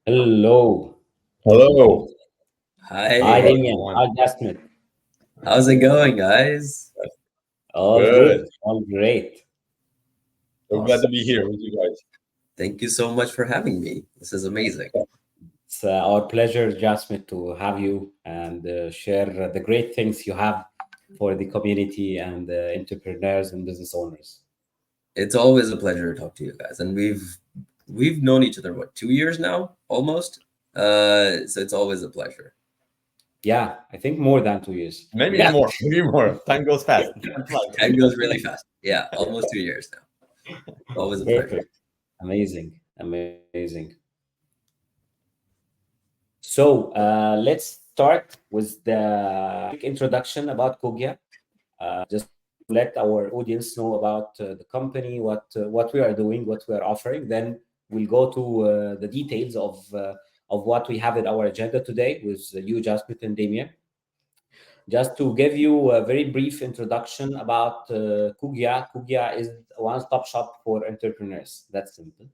Hello. Hello. Hi, Hi, Hello, Damien. everyone. Hi, Jasmeet. how's it going, guys? All Good. good. All great. So glad to Awesome. be here with you guys. Thank you so much for having me. This is amazing. It's our pleasure, Jasmeet, to have you and share the great things you have for the community and entrepreneurs and business owners. It's always a pleasure to talk to you guys, and we've known each other what 2 years now, almost. So it's always a pleasure. Yeah, I think more than 2 years. Maybe Yeah, more. Maybe more. Time goes fast. Time flies. Time goes really fast. Yeah, almost 2 years now. Always a pleasure. perfect. Amazing. Amazing. So let's start with the quick introduction about Kogya. Just to let our audience know about the company, what we are doing, what we are offering. Then we'll go to the details of what we have in our agenda today with you, Jasmine and Damien. Just to give you a very brief introduction about Kugya. Kugya is a one-stop shop for entrepreneurs. That's simple.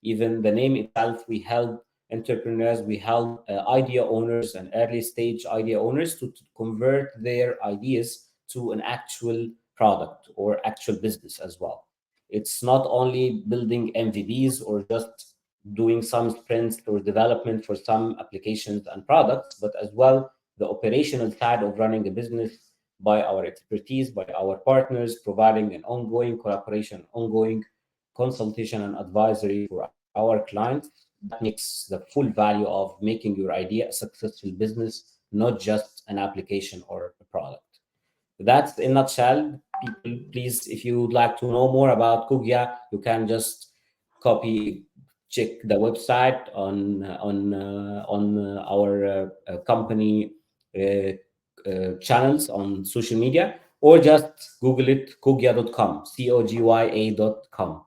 Even the name itself, we help entrepreneurs, we help idea owners and early stage idea owners to convert their ideas to an actual product or actual business as well. It's not only building MVPs or just doing some sprints or development for some applications and products, but as well the operational side of running a business by our expertise, by our partners, providing an ongoing collaboration, ongoing consultation and advisory for our clients. That makes the full value of making your idea a successful business, not just an application or a product. That's in a nutshell. People, please, if you would like to know more about Kugya, you can just copy, check the website on our company channels on social media, or just Google it, kugya.com, COGYA.com.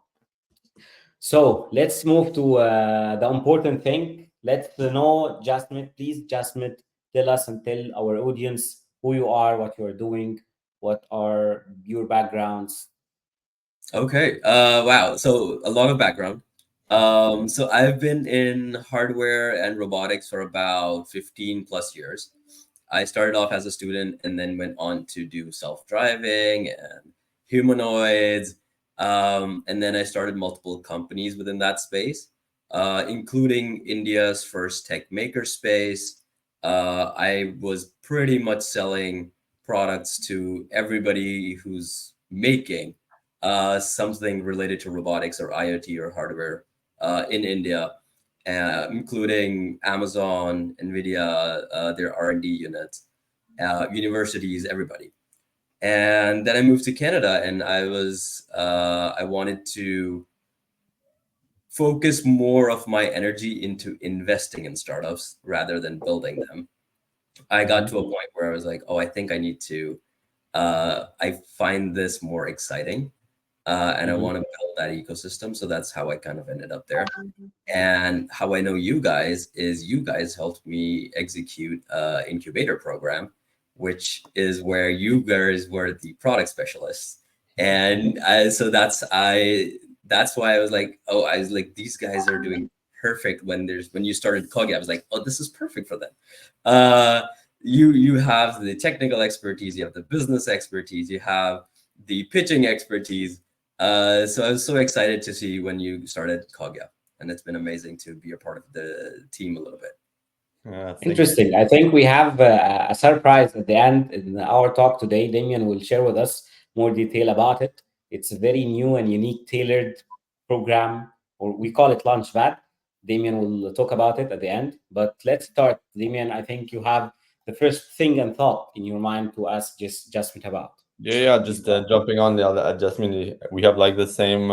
So let's move to the important thing. Let's know, Jasmine, please, Jasmine, tell us and tell our audience who you are, what you are doing, what are your backgrounds. Okay. Wow. So a lot of background. So I've been in hardware and robotics for about 15 plus years. I started off as a student and then went on to do self-driving and humanoids. And then I started multiple companies within that space, including India's first tech maker space. I was pretty much selling products to everybody who's making something related to robotics or IoT or hardware in India, including Amazon, Nvidia, their R&D units, universities, everybody. And then I moved to Canada, and I wanted to focus more of my energy into investing in startups rather than building them. I got Mhm. to a point where I was like, oh, I think I need to. I find this more exciting, and I want Mhm. to build that ecosystem. So that's how I kind of ended up there. And how I know you guys is you guys helped me execute incubator program, which is where you guys were the product specialists. And so that's why I was like, oh, I was like, these guys are doing perfect when you started Kogi. I was like, oh, this is perfect for them. Uh, you have the technical expertise, you have the business expertise, you have the pitching expertise. So I was so excited to see when you started Kogya, and it's been amazing to be a part of the team a little bit. Thank you. Interesting. I think we have a surprise at the end in our talk today. Damien will share with us more detail about it. It's a very new and unique tailored program, or we call it Launchpad. Damien will talk about it at the end. But let's start. Damien, I think you have the first thing and thought in your mind to ask just about. Yeah, Please just go ahead. jumping on the other adjustment. We have like the same.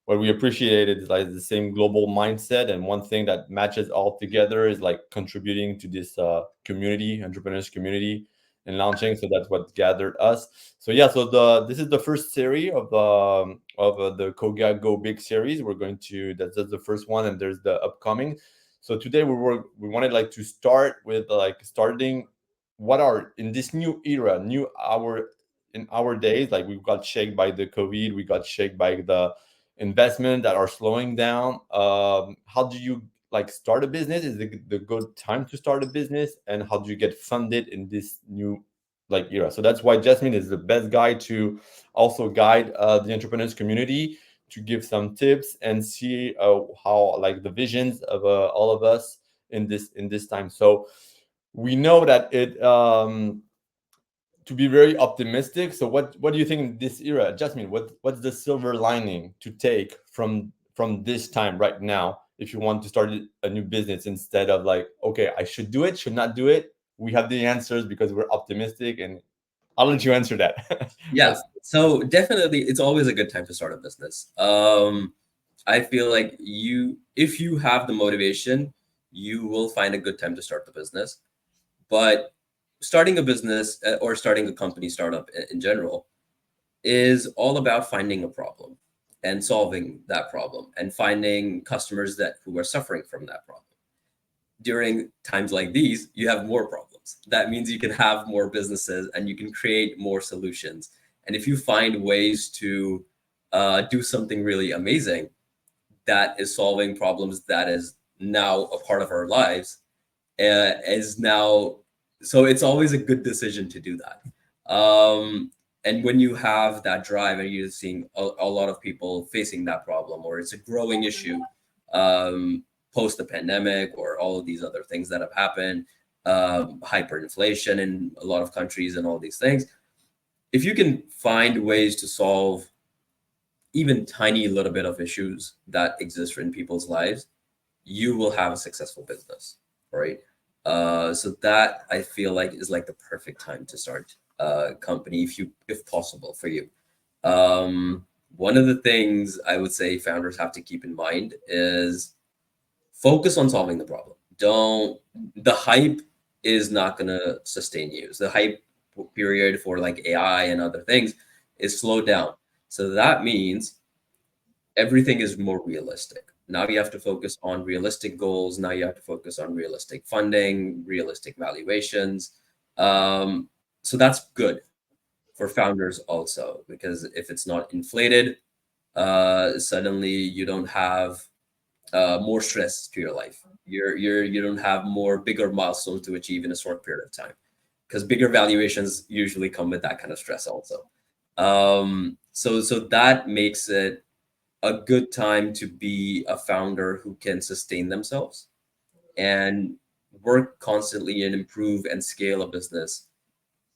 What we appreciated is like the same global mindset, and one thing that matches all together is like contributing to this community, entrepreneurs community, and launching. So that's what gathered us. So yeah, so the this is the first series the Koga Go Big series. We're going to that's the first one, and there's the upcoming. So today we wanted like to start with like starting what are in this new era, new our in our days, like we got shaken by the COVID, we got shaken by the investment that are slowing down. How do you like start a business? Is the good time to start a business, and how do you get funded in this new like era? So that's why Jasmine is the best guy to also guide the entrepreneurs community, to give some tips and see how like the visions of all of us in this time. So we know that it to be very optimistic. So what do you think in this era, Jasmine? What's the silver lining to take from this time right now if you want to start a new business, instead of like, okay, I should do it, should not do it? We have the answers because we're optimistic, and I'll let you answer that. Yeah. That's So definitely, it's always a good time to start a business. I feel like if you have the motivation, you will find a good time to start the business. But starting a business or starting a company startup in general is all about finding a problem and solving that problem and finding customers that who are suffering from that problem. During times like these, you have more problems. That means you can have more businesses and you can create more solutions. And if you find ways to do something really amazing that is solving problems that is now a part of our lives, is now, so it's always a good decision to do that. And when you have that drive and you're seeing a lot of people facing that problem, or it's a growing issue, post the pandemic, or all of these other things that have happened, hyperinflation in a lot of countries and all these things, if you can find ways to solve even tiny little bit of issues that exist in people's lives, you will have a successful business, right? So that I feel like is like the perfect time to start a company, if possible for you. One of the things I would say founders have to keep in mind is focus on solving the problem. Don't The hype is not going to sustain you. So the hype period for like AI and other things is slowed down. So that means everything is more realistic. Now you have to focus on realistic goals. Now you have to focus on realistic funding, realistic valuations. So that's good for founders also, because if it's not inflated, suddenly you don't have more stress to your life. You don't have more bigger milestones to achieve in a short period of time, because bigger valuations usually come with that kind of stress also. So that makes it a good time to be a founder who can sustain themselves and work constantly and improve and scale a business,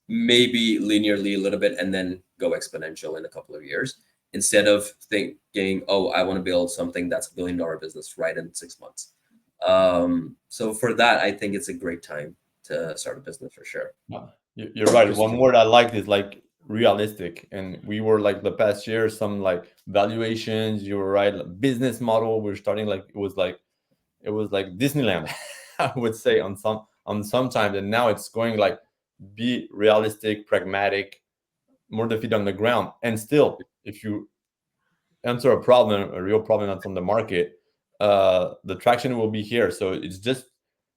maybe linearly a little bit, and then go exponential in a couple of years, instead of thinking, oh, I want to build something that's $1 billion business right in 6 months. So for that, I think it's a great time to start a business for sure. Yeah, you're right. One word I liked is like realistic. And we were like the past year, some like valuations, you were right, like business model. We're starting like it was like Disneyland, I would say on some times. And now it's going like be realistic, pragmatic, more the feet on the ground. And still, if you answer a problem, a real problem that's on the market, the traction will be here. So it's just,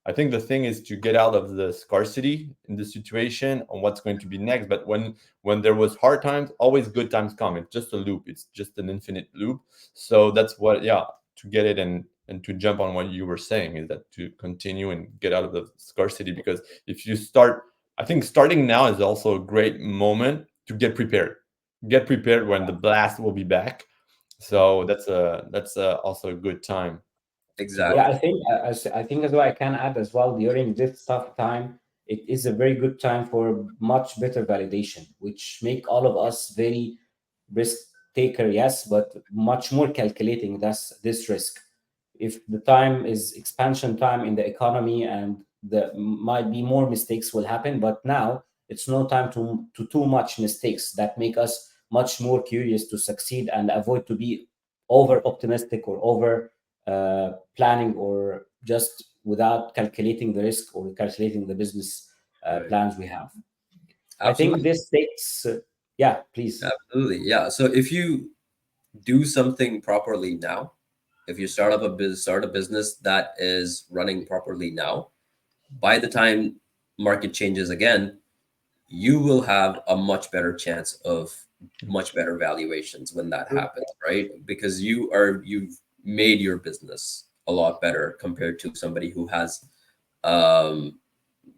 I think the thing is to get out of the scarcity in the situation on what's going to be next. But when there was hard times, always good times come. It's just a loop. It's just an infinite loop. So that's what, yeah, to get it and to jump on what you were saying is that to continue and get out of the scarcity. Because if you start, I think starting now is also a great moment to get prepared. Get prepared when the blast will be back. So that's also a good time to go. Yeah, Exactly. I think as well, I can add as well, during this tough time, it is a very good time for much better validation, which make all of us very risk taker, yes, but much more calculating this risk. If the time is expansion time in the economy, and the might be more mistakes will happen, but now it's no time to too much mistakes that make us much more curious to succeed and avoid to be over optimistic or over planning, or just without calculating the risk or calculating the business Right. plans we have. I think Absolutely. this takes, yeah, please. Absolutely. Yeah. So if you do something properly now, if you start a business that is running properly now, by the time market changes again, you will have a much better chance of much better valuations when that happens, right? Because you've made your business a lot better compared to somebody who has um,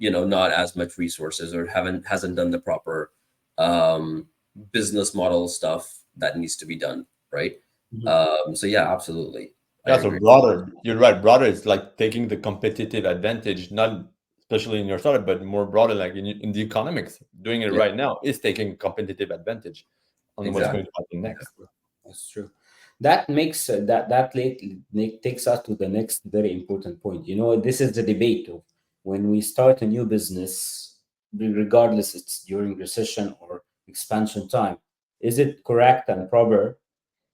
not as much resources or hasn't done the proper um, business model stuff that needs to be done, right? Mhm. So yeah, absolutely, I Yeah, so agree. broader, you're right. Broader is like taking the competitive advantage, not especially in your startup, but more broader, like in the economics. Doing it Yeah, right now is taking competitive advantage on what's going exactly. to happen next. That's true. That makes takes us to the next very important point. You know, this is the debate of when we start a new business, regardless it's during recession or expansion time. Is it correct and proper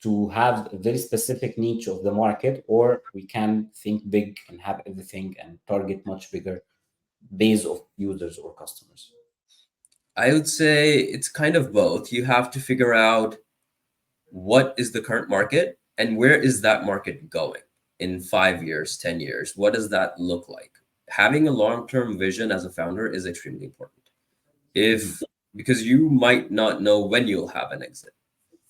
to have a very specific niche of the market, or we can think big and have everything and target much bigger base of users or customers? I would say it's kind of both. You have to figure out what is the current market and where is that market going in 5 years, 10 years? What does that look like? Having a long term vision as a founder is extremely important. Mhm. If Because you might not know when you'll have an exit.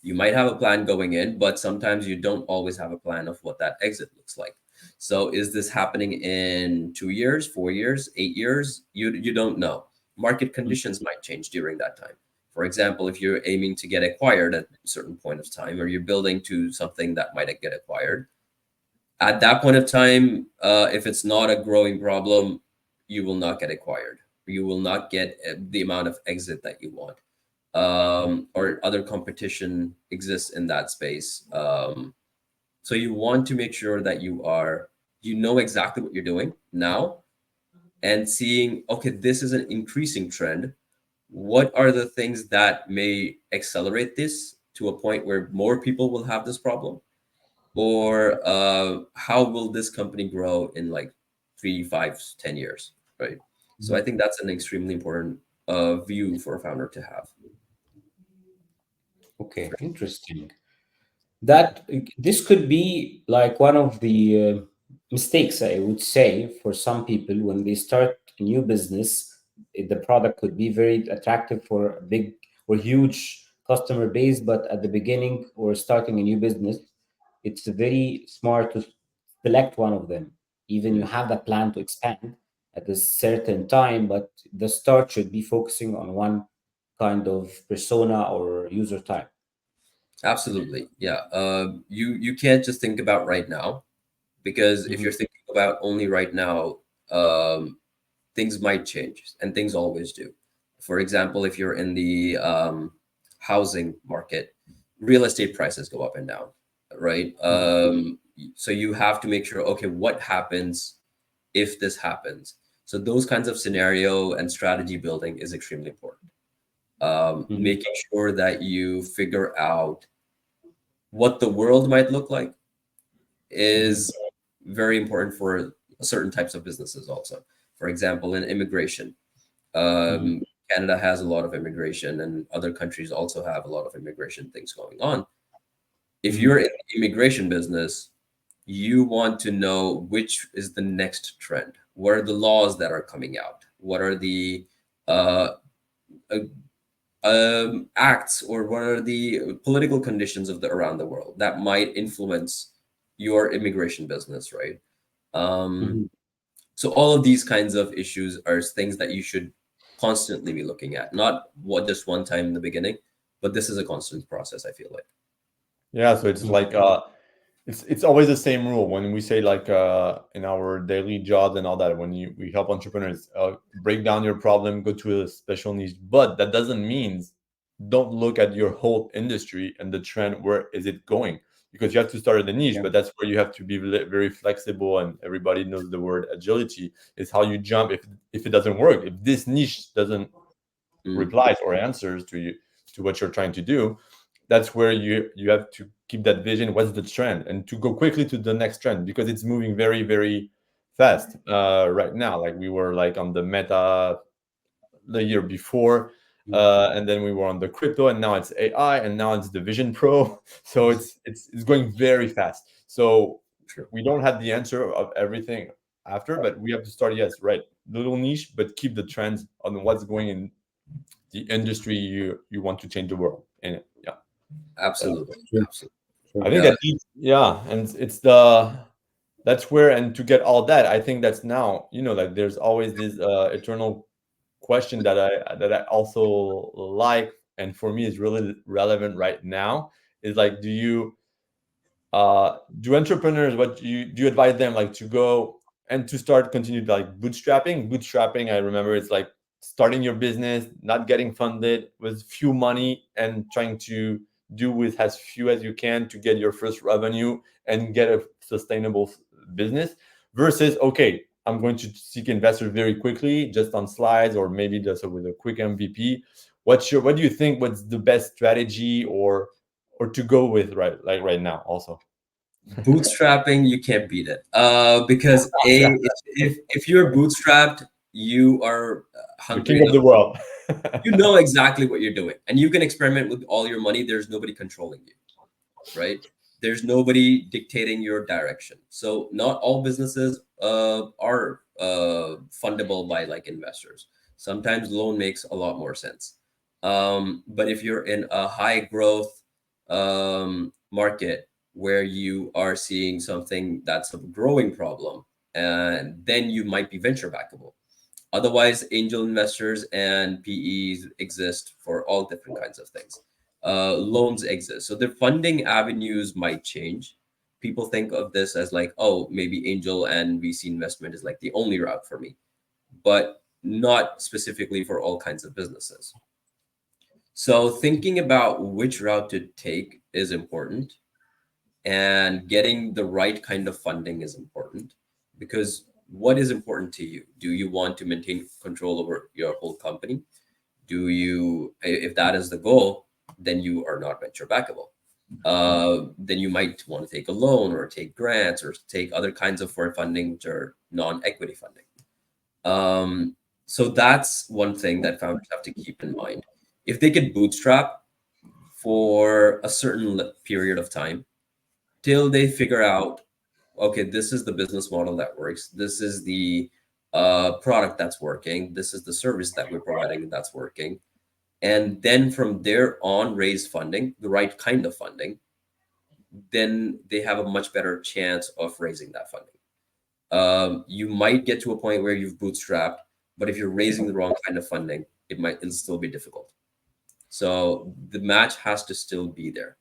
You might have a plan going in, but sometimes you don't always have a plan of what that exit looks like. So is this happening in 2 years, 4 years, 8 years? You don't know. Market conditions might change during that time. For example, if you're aiming to get acquired at a certain point of time, or you're building to something that might get acquired, at that point of time, if it's not a growing problem, you will not get acquired. You will not get the amount of exit that you want, or other competition exists in that space. So you want to make sure that you know exactly what you're doing now, and seeing, okay, this is an increasing trend. What are the things that may accelerate this to a point where more people will have this problem? Or how will this company grow in like 3, 5, 10 years, right? So I Mhm. think that's an extremely important view for a founder to have. Okay, interesting. That this could be like one of the mistakes, I would say, for some people when they start a new business. The product could be very attractive for a big or huge customer base, but at the beginning or starting a new business, it's very smart to select one of them. Even you Mm, have that plan to expand at a certain time, but the start should be focusing on one kind of persona or user type. absolutely, yeah. You can't just think about right now, because if Mhm. you're thinking about only right now, um, things might change, and things always do. For example, if you're in the housing market, real estate prices go up and down, right? Mhm. So you have to make sure, okay, what happens if this happens? So those kinds of scenario and strategy building is extremely important. Mhm. Making sure that you figure out what the world might look like Mhm. is very important for certain types of businesses also. For example, in immigration, Mhm. Canada has a lot of immigration, and other countries also have a lot of immigration things going on. If Mhm. you're in the immigration business, you want to know which is the next trend. What are the laws that are coming out? What are the uh, uh, acts, or what are the political conditions of the around the world that might influence your immigration business, right? Um, Mhm. so all of these kinds of issues are things that you should constantly be looking at, not what just one time in the beginning, but this is a constant process, I feel like. Yeah, so it's Mhm. like it's always the same rule when we say like in our daily jobs and all that. When we help entrepreneurs break down your problem, go to a special niche, but that doesn't mean don't look at your whole industry and the trend. Where is it going? Because you have to start at the niche, Yeah. but that's where you have to be very flexible. And everybody knows the word agility is how you jump if it doesn't work. If this niche doesn't Mm, replies or answers to you to what you're trying to do, that's where you have to keep that vision. What's the trend, and to go quickly to the next trend because it's moving very fast right now. Like we were like on the meta the year before, Mhm. and then we were on the crypto, and now it's AI, and now it's the Vision Pro. So it's going very fast. So true. we don't have the answer of everything after, but we have to start, yes, right, little niche, but keep the trends on what's going in the industry you want to change the world in it. Yeah, Absolutely. True. Absolutely. I True. think Yeah. that each, yeah, and it's the that's where, and to get all that, I think that's now, like there's always this eternal question that I also like, and for me is really relevant right now, is like, do entrepreneurs, what do you advise them, like to go and to start continue like bootstrapping? I remember it's like starting your business, not getting funded, with few money, and trying to do with as few as you can to get your first revenue and get a sustainable business, versus, okay, I'm going to seek investors very quickly, just on slides, or maybe just with a quick MVP. What do you think, what's the best strategy, or to go with right now also? Bootstrapping, you can't beat it. Because if you're bootstrapped, you are The hungry king of enough. the world. You know exactly what you're doing, and you can experiment with all your money. There's nobody controlling you, right? There's nobody dictating your direction. So not all businesses are fundable by like investors. Sometimes loan makes a lot more sense. But if you're in a high growth market where you are seeing something that's a growing problem, and then you might be venture backable. Otherwise, angel investors and PEs exist for all different kinds of things. Loans exist. So the funding avenues might change. People think of this as like, oh, maybe angel and VC investment is like the only route for me, but not specifically for all kinds of businesses. So thinking about which route to take is important, and getting the right kind of funding is important, because what is important to you? Do you want to maintain control over your whole company? Do you, if that is the goal, then you are not venture backable. Then you might want to take a loan or take grants or take other kinds of foreign funding, which are non-equity funding. So that's one thing that founders have to keep in mind. If they can bootstrap for a certain period of time till they figure out, okay, this is the business model that works, this is the product that's working, this is the service that we're providing that's working, and then from there on raise funding, the right kind of funding, then they have a much better chance of raising that funding. You might get to a point where you've bootstrapped, but if you're raising the wrong kind of funding, it'll still be difficult. So the match has to still be there.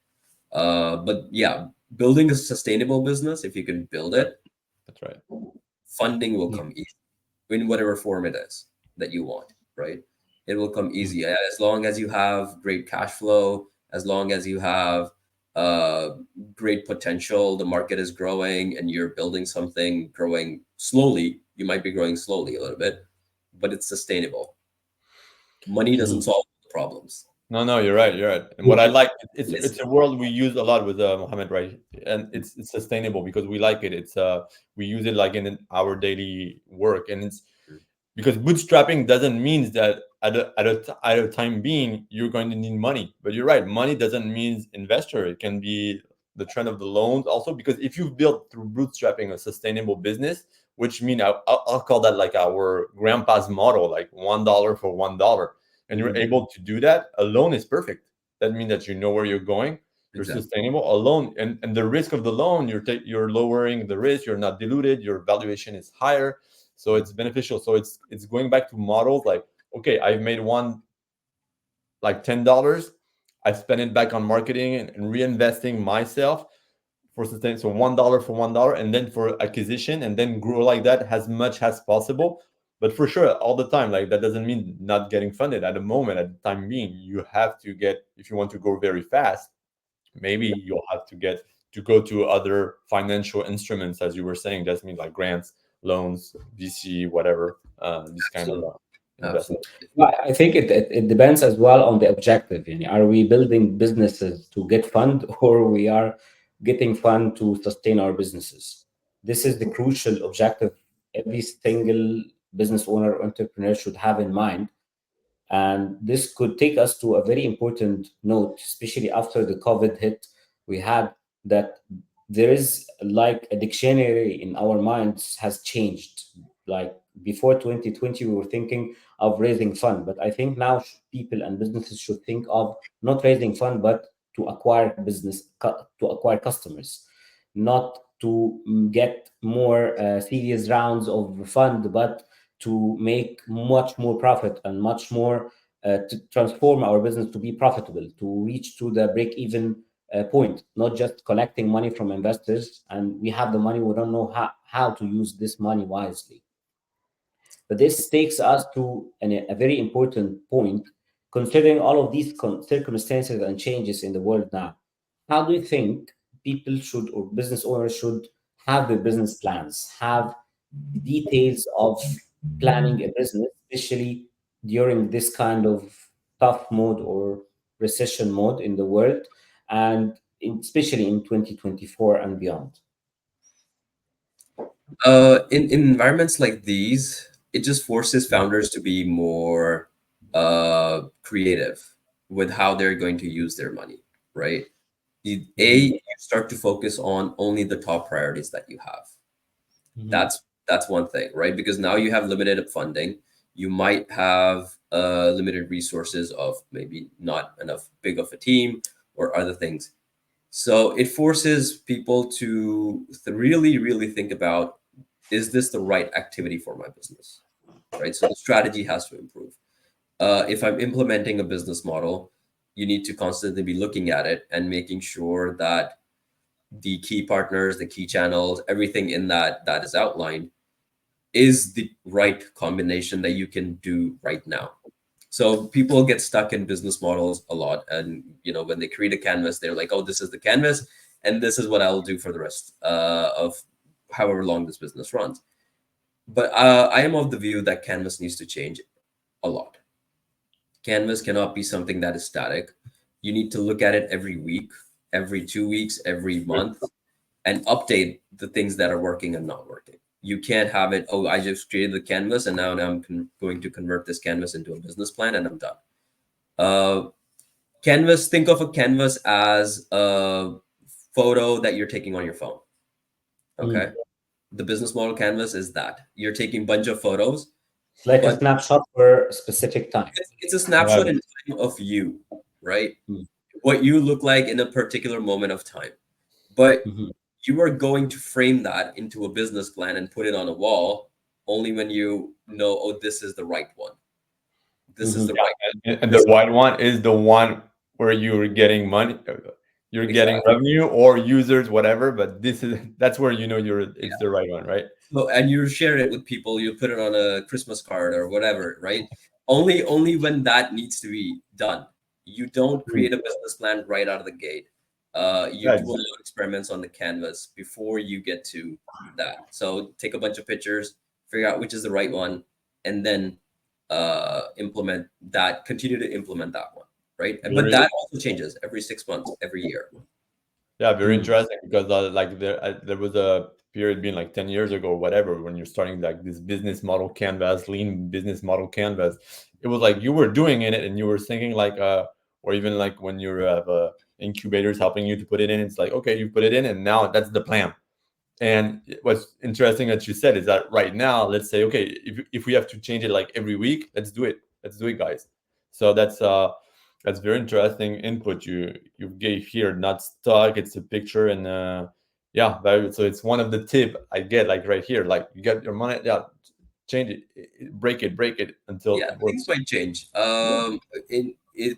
But yeah, building a sustainable business, if you can build it, That's right. funding will come easy in whatever form it is that you want, right? It will come easy as long as you have great cash flow, as long as you have uh, great potential, the market is growing and you're building something growing slowly. You might be growing slowly a little bit, but it's sustainable. Money doesn't solve the problems. No, you're right. You're right. And what I like, it's Yes. it's a world we use a lot with Mohamed, right? And it's sustainable because we like it. It's we use it like in our daily work, and it's because bootstrapping doesn't mean that at a time being you're going to need money. But you're right, money doesn't mean investor. It can be the trend of the loans also, because if you've built through bootstrapping a sustainable business, which mean I'll call that like our grandpa's model, like $1 for $1, and you're able to do that, a loan is perfect. That means that you know where you're going, you're Exactly. sustainable. A loan, and the risk of the loan, you're lowering the risk, you're not diluted, your valuation is higher, so it's beneficial. So it's going back to models like, okay, I've made one like $10, I spend it back on marketing and reinvesting myself for sustain. So $1 for $1, and then for acquisition, and then grow like that as much as possible. But for sure, all the time, like that doesn't mean not getting funded at the moment. At the time being, you have to get, if you want to go very fast, maybe you'll have to go to other financial instruments, as you were saying. That means like grants, loans, VC, whatever, this kind of Absolutely. investment. Absolutely. Well, I think it depends as well on the objective. Are we building businesses to get fund, or we are getting fund to sustain our businesses? This is the crucial objective every single business owner or entrepreneur should have in mind. And this could take us to a very important note, especially after the COVID hit. We had that there is like a dictionary in our minds has changed. Like before 2020, we were thinking of raising fund, but I think now people and businesses should think of not raising fund, but to acquire to acquire customers, not to get more serious rounds of fund, but to make much more profit and much more to transform our business to be profitable, to reach to the break even point, not just collecting money from investors and we have the money, we don't know how to use this money wisely. But this takes us to a very important point, considering all of these circumstances and changes in the world now. How do you think people should, or business owners should, have their business plans, have details of planning a business, especially during this kind of tough mode or recession mode in the world, and especially in 2024 and beyond? In environments like these, it just forces founders to be more creative with how they're going to use their money, right? You start to focus on only the top priorities that you have. Mhm. That's one thing, right? Because now you have limited funding. You might have limited resources of maybe not enough big of a team or other things. So it forces people to really, really think about, is this the right activity for my business? Right. So the strategy has to improve. If I'm implementing a business model, you need to constantly be looking at it and making sure that the key partners, the key channels, everything in that is outlined is the right combination that you can do right now. So people get stuck in business models a lot, and when they create a canvas, they're like, "Oh, this is the canvas, and this is what I'll do for the rest of however long this business runs." But I am of the view that canvas needs to change a lot. Canvas cannot be something that is static. You need to look at it every week, every 2 weeks, every month, and update the things that are working and not working. You can't have it, oh, I just created the canvas and now I'm going to convert this canvas into a business plan and I'm done. Uh, Canvas, think of a canvas as a photo that you're taking on your phone. Okay. Mm. The business model canvas is that you're taking a bunch of photos, It's like a but snapshot for a specific time. it's a Yeah, snapshot in time of you, right? Mm. What you look like in a particular moment of time. But Mhm. you are going to frame that into a business plan and put it on a wall only when you know, oh, this is the right one. This is Mhm. the right and the this white one is the one where you're getting money, you're getting exactly. revenue or users, whatever. But that's where it's the right one, right? So, and you share it with people, you put it on a Christmas card or whatever, right? Only when that needs to be done. You don't Mm. create a business plan right out of the gate. You Yeah, do a lot of experiments on the canvas before you get to that. So take a bunch of pictures, figure out which is the right one, and then implement that. Continue to implement that one, right? But very that also changes every 6 months, every year. Yeah, very Mm. interesting because like there was a period being like 10 years ago or whatever when you're starting like this business model canvas, lean business model canvas. It was like you were doing in it and you were thinking like or even like when you have incubators helping you to put it in, it's like okay, you put it in and now that's the plan. And what's interesting that you said is that right now, let's say, okay, if we have to change it like every week, let's do it. Let's do it, guys. So that's very interesting input you gave here. Not stuck. It's a picture and yeah, so it's one of the tip I get like right here. Like you get your money, yeah, change it, break it until Yeah, it things works. might change.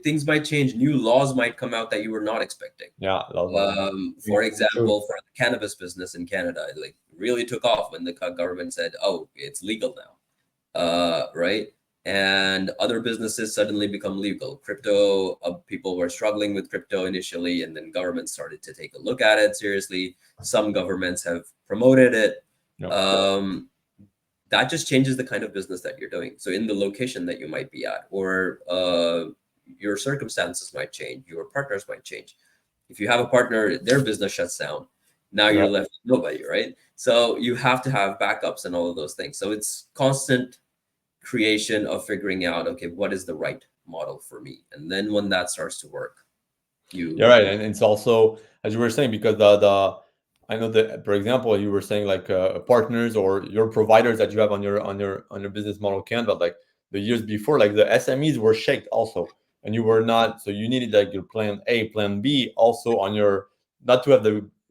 Things might change. New laws might come out that you were not expecting. Yeah, that was For Yeah, true. example, for the cannabis business in Canada, it like really took off when the government said, "Oh, it's legal now," right? And other businesses suddenly become legal. Crypto, people were struggling with crypto initially, and then governments started to take a look at it seriously. Some governments have promoted it. yeah. Um, that just changes the kind of business that you're doing. So in the location that you might be at, or your circumstances might change, your partners might change. If you have a partner, their business shuts down. Now Yeah. you're left with nobody, right? So you have to have backups and all of those things. So it's constant creation of figuring out, okay, what is the right model for me? And then when that starts to work, You're you right, and it's also as you were saying because the I know that for example you were saying like partners or your providers that you have on your business model Canva like the years before like the SMEs were shaked also and you were not so you needed like your plan A plan B also on your not to have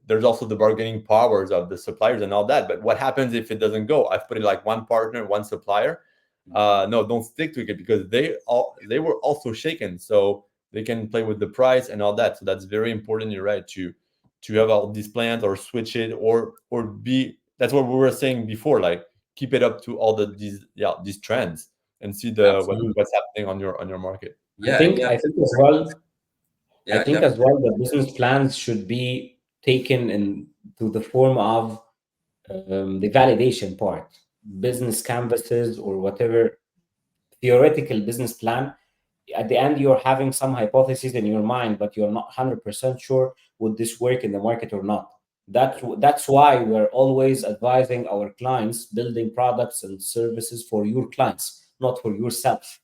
there's also the bargaining powers of the suppliers and all that. But what happens if it doesn't go? I've put it like one partner, one supplier. No, don't stick to it, because they were also shaken, so they can play with the price and all that. So that's very important. You're right, to have all these plans or switch it, or be, that's what we were saying before, like keep it up to all these trends and see Absolutely. what's happening on your market. Yeah, and yeah, I think as well. I yeah, think as well the business plans should be taken into the form of the validation part, business canvases or whatever theoretical business plan. At the end, you're having some hypotheses in your mind, but you're not 100% sure would this work in the market or not. That's why we're always advising our clients building products and services for your clients, not for yourself.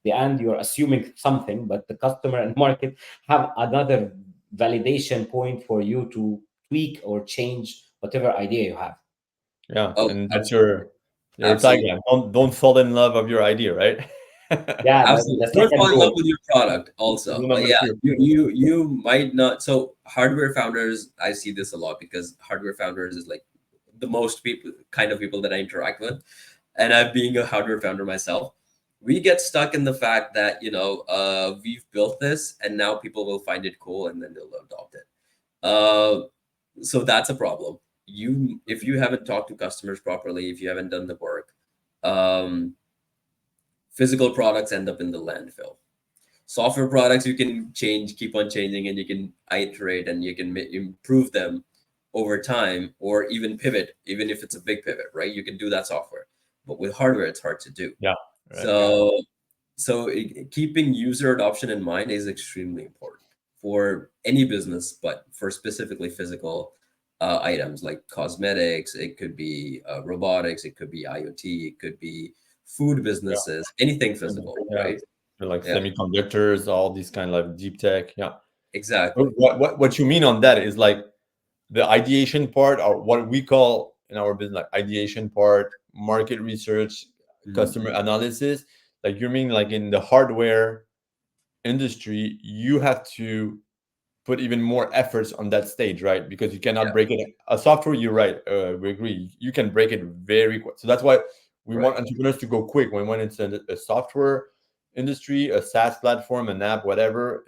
The end, you're assuming something, but the customer and market have another validation point for you to tweak or change whatever idea you have. Yeah, oh, and that's absolutely, your absolutely. tagline. Don't fall in love of your idea, right? Yeah, Absolutely. the Don't fall second in love rule. with your product also. Rule number Yeah, two. you might not. So hardware founders, I see this a lot because hardware founders is like the most people kind of people that I interact with. And I'm being a hardware founder myself. We get stuck in the fact that, we've built this and now people will find it cool and then they'll adopt it. So that's a problem. If you haven't talked to customers properly, if you haven't done the work, um, physical products end up in the landfill. Software products you can change, keep on changing, and you can iterate and you can improve them over time, or even pivot, even if it's a big pivot, right? You can do that software, but with hardware it's hard to do. Yeah, right. So keeping user adoption in mind is extremely important for any business, but for specifically physical items like cosmetics, it could be robotics, it could be IoT, it could be food Yeah, businesses, anything physical, yeah. right? Like Yeah, semiconductors, all these kind of deep tech. Yeah. exactly. What you mean on that is like the ideation part, or what we call in our business like ideation part, market research, Mhm. customer analysis. Like you mean like in the hardware industry, you have to put even more efforts on that stage, right? Because you cannot Yeah, break it. A software, you're right. We agree. You can break it very quick. So that's why we right. want entrepreneurs to go quick. When it's a software industry, a SaaS platform, an app, whatever,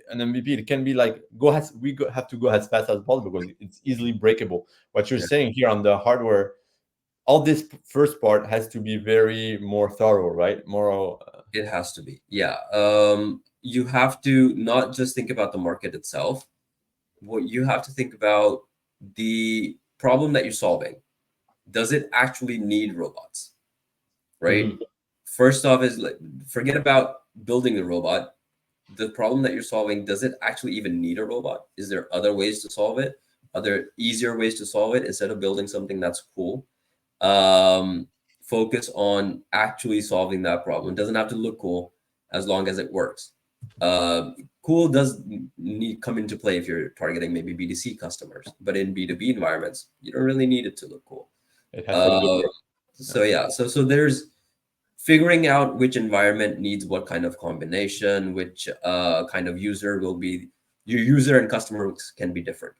an MVP. It can be like have to go as fast as possible because it's easily breakable. What you're Yeah, saying here on the hardware, all this first part has to be very more thorough, right? More. it has to be. Yeah. You have to not just think about the market itself. What you have to think about the problem that you're solving. Does it actually need robots? Right? Mhm. First off, is like forget about building the robot. The problem that you're solving, does it actually even need a robot? Is there other ways to solve it? Are there easier ways to solve it instead of building something that's cool? Um, Focus on actually solving that problem. It doesn't have to look cool as long as it works. Cool does need come into play if you're targeting maybe B2C customers, but in B2B environments, you don't really need it to look cool. It has to do Uh, with. Yeah. so yeah, so there's figuring out which environment needs what kind of combination, which kind of user will be your user and customers can be different.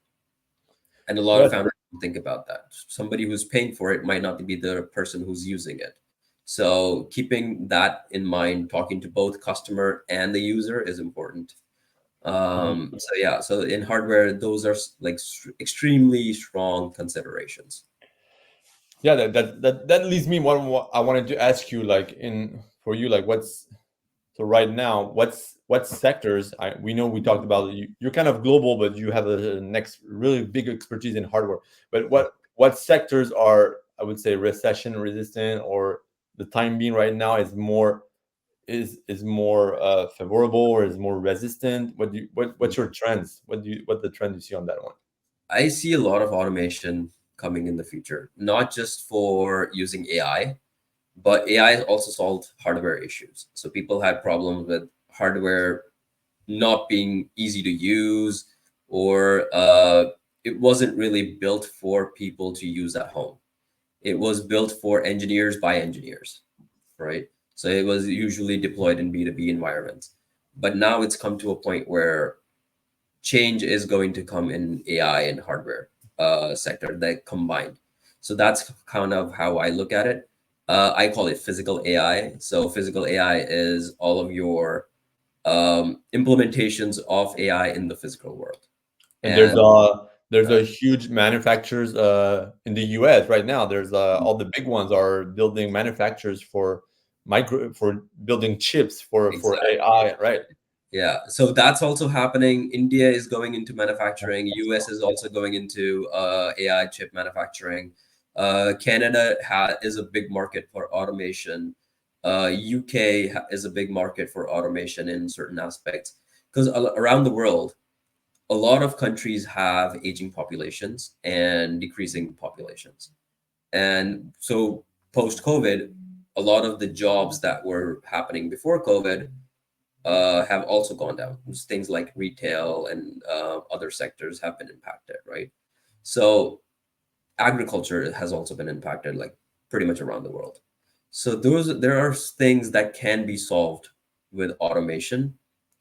And a lot of Yes. founders don't think about that. Somebody who's paying for it might not be the person who's using it. So keeping that in mind, talking to both customer and the user is important. So yeah, so in hardware, those are like extremely strong considerations. Yeah, that leads me what I wanted to ask you, like in for you, like what's so right now, what sectors we know we talked about you're kind of global, but you have a next really big expertise in hardware. But what sectors are, I would say, recession resistant, or the time being right now is more favorable, or is more resistant? What's your trends? What the trend you see on that one? I see a lot of automation coming in the future, not just for using AI, but AI also solved hardware issues. So people had problems with hardware not being easy to use, or it wasn't really built for people to use at home. It was built for engineers by engineers, right? So it was usually deployed in B2B environments. But now it's come to a point where change is going to come in AI and hardware sector that combined. So that's kind of how I look at it. I call it physical AI. So physical AI is all of your implementations of AI in the physical world. And And there's a huge manufacturers in the US right now. There's all the big ones are building manufacturers for building chips for exactly. AI, right? Yeah, so that's also happening. India is going into manufacturing. US is also going into AI chip manufacturing. Canada is a big market for automation. UK is a big market for automation in certain aspects because around the world, a lot of countries have aging populations and decreasing populations. And so post COVID, a lot of the jobs that were happening before COVID have also gone down. Things like retail and other sectors have been impacted, right? So agriculture has also been impacted, like pretty much around the world. So there are things that can be solved with automation,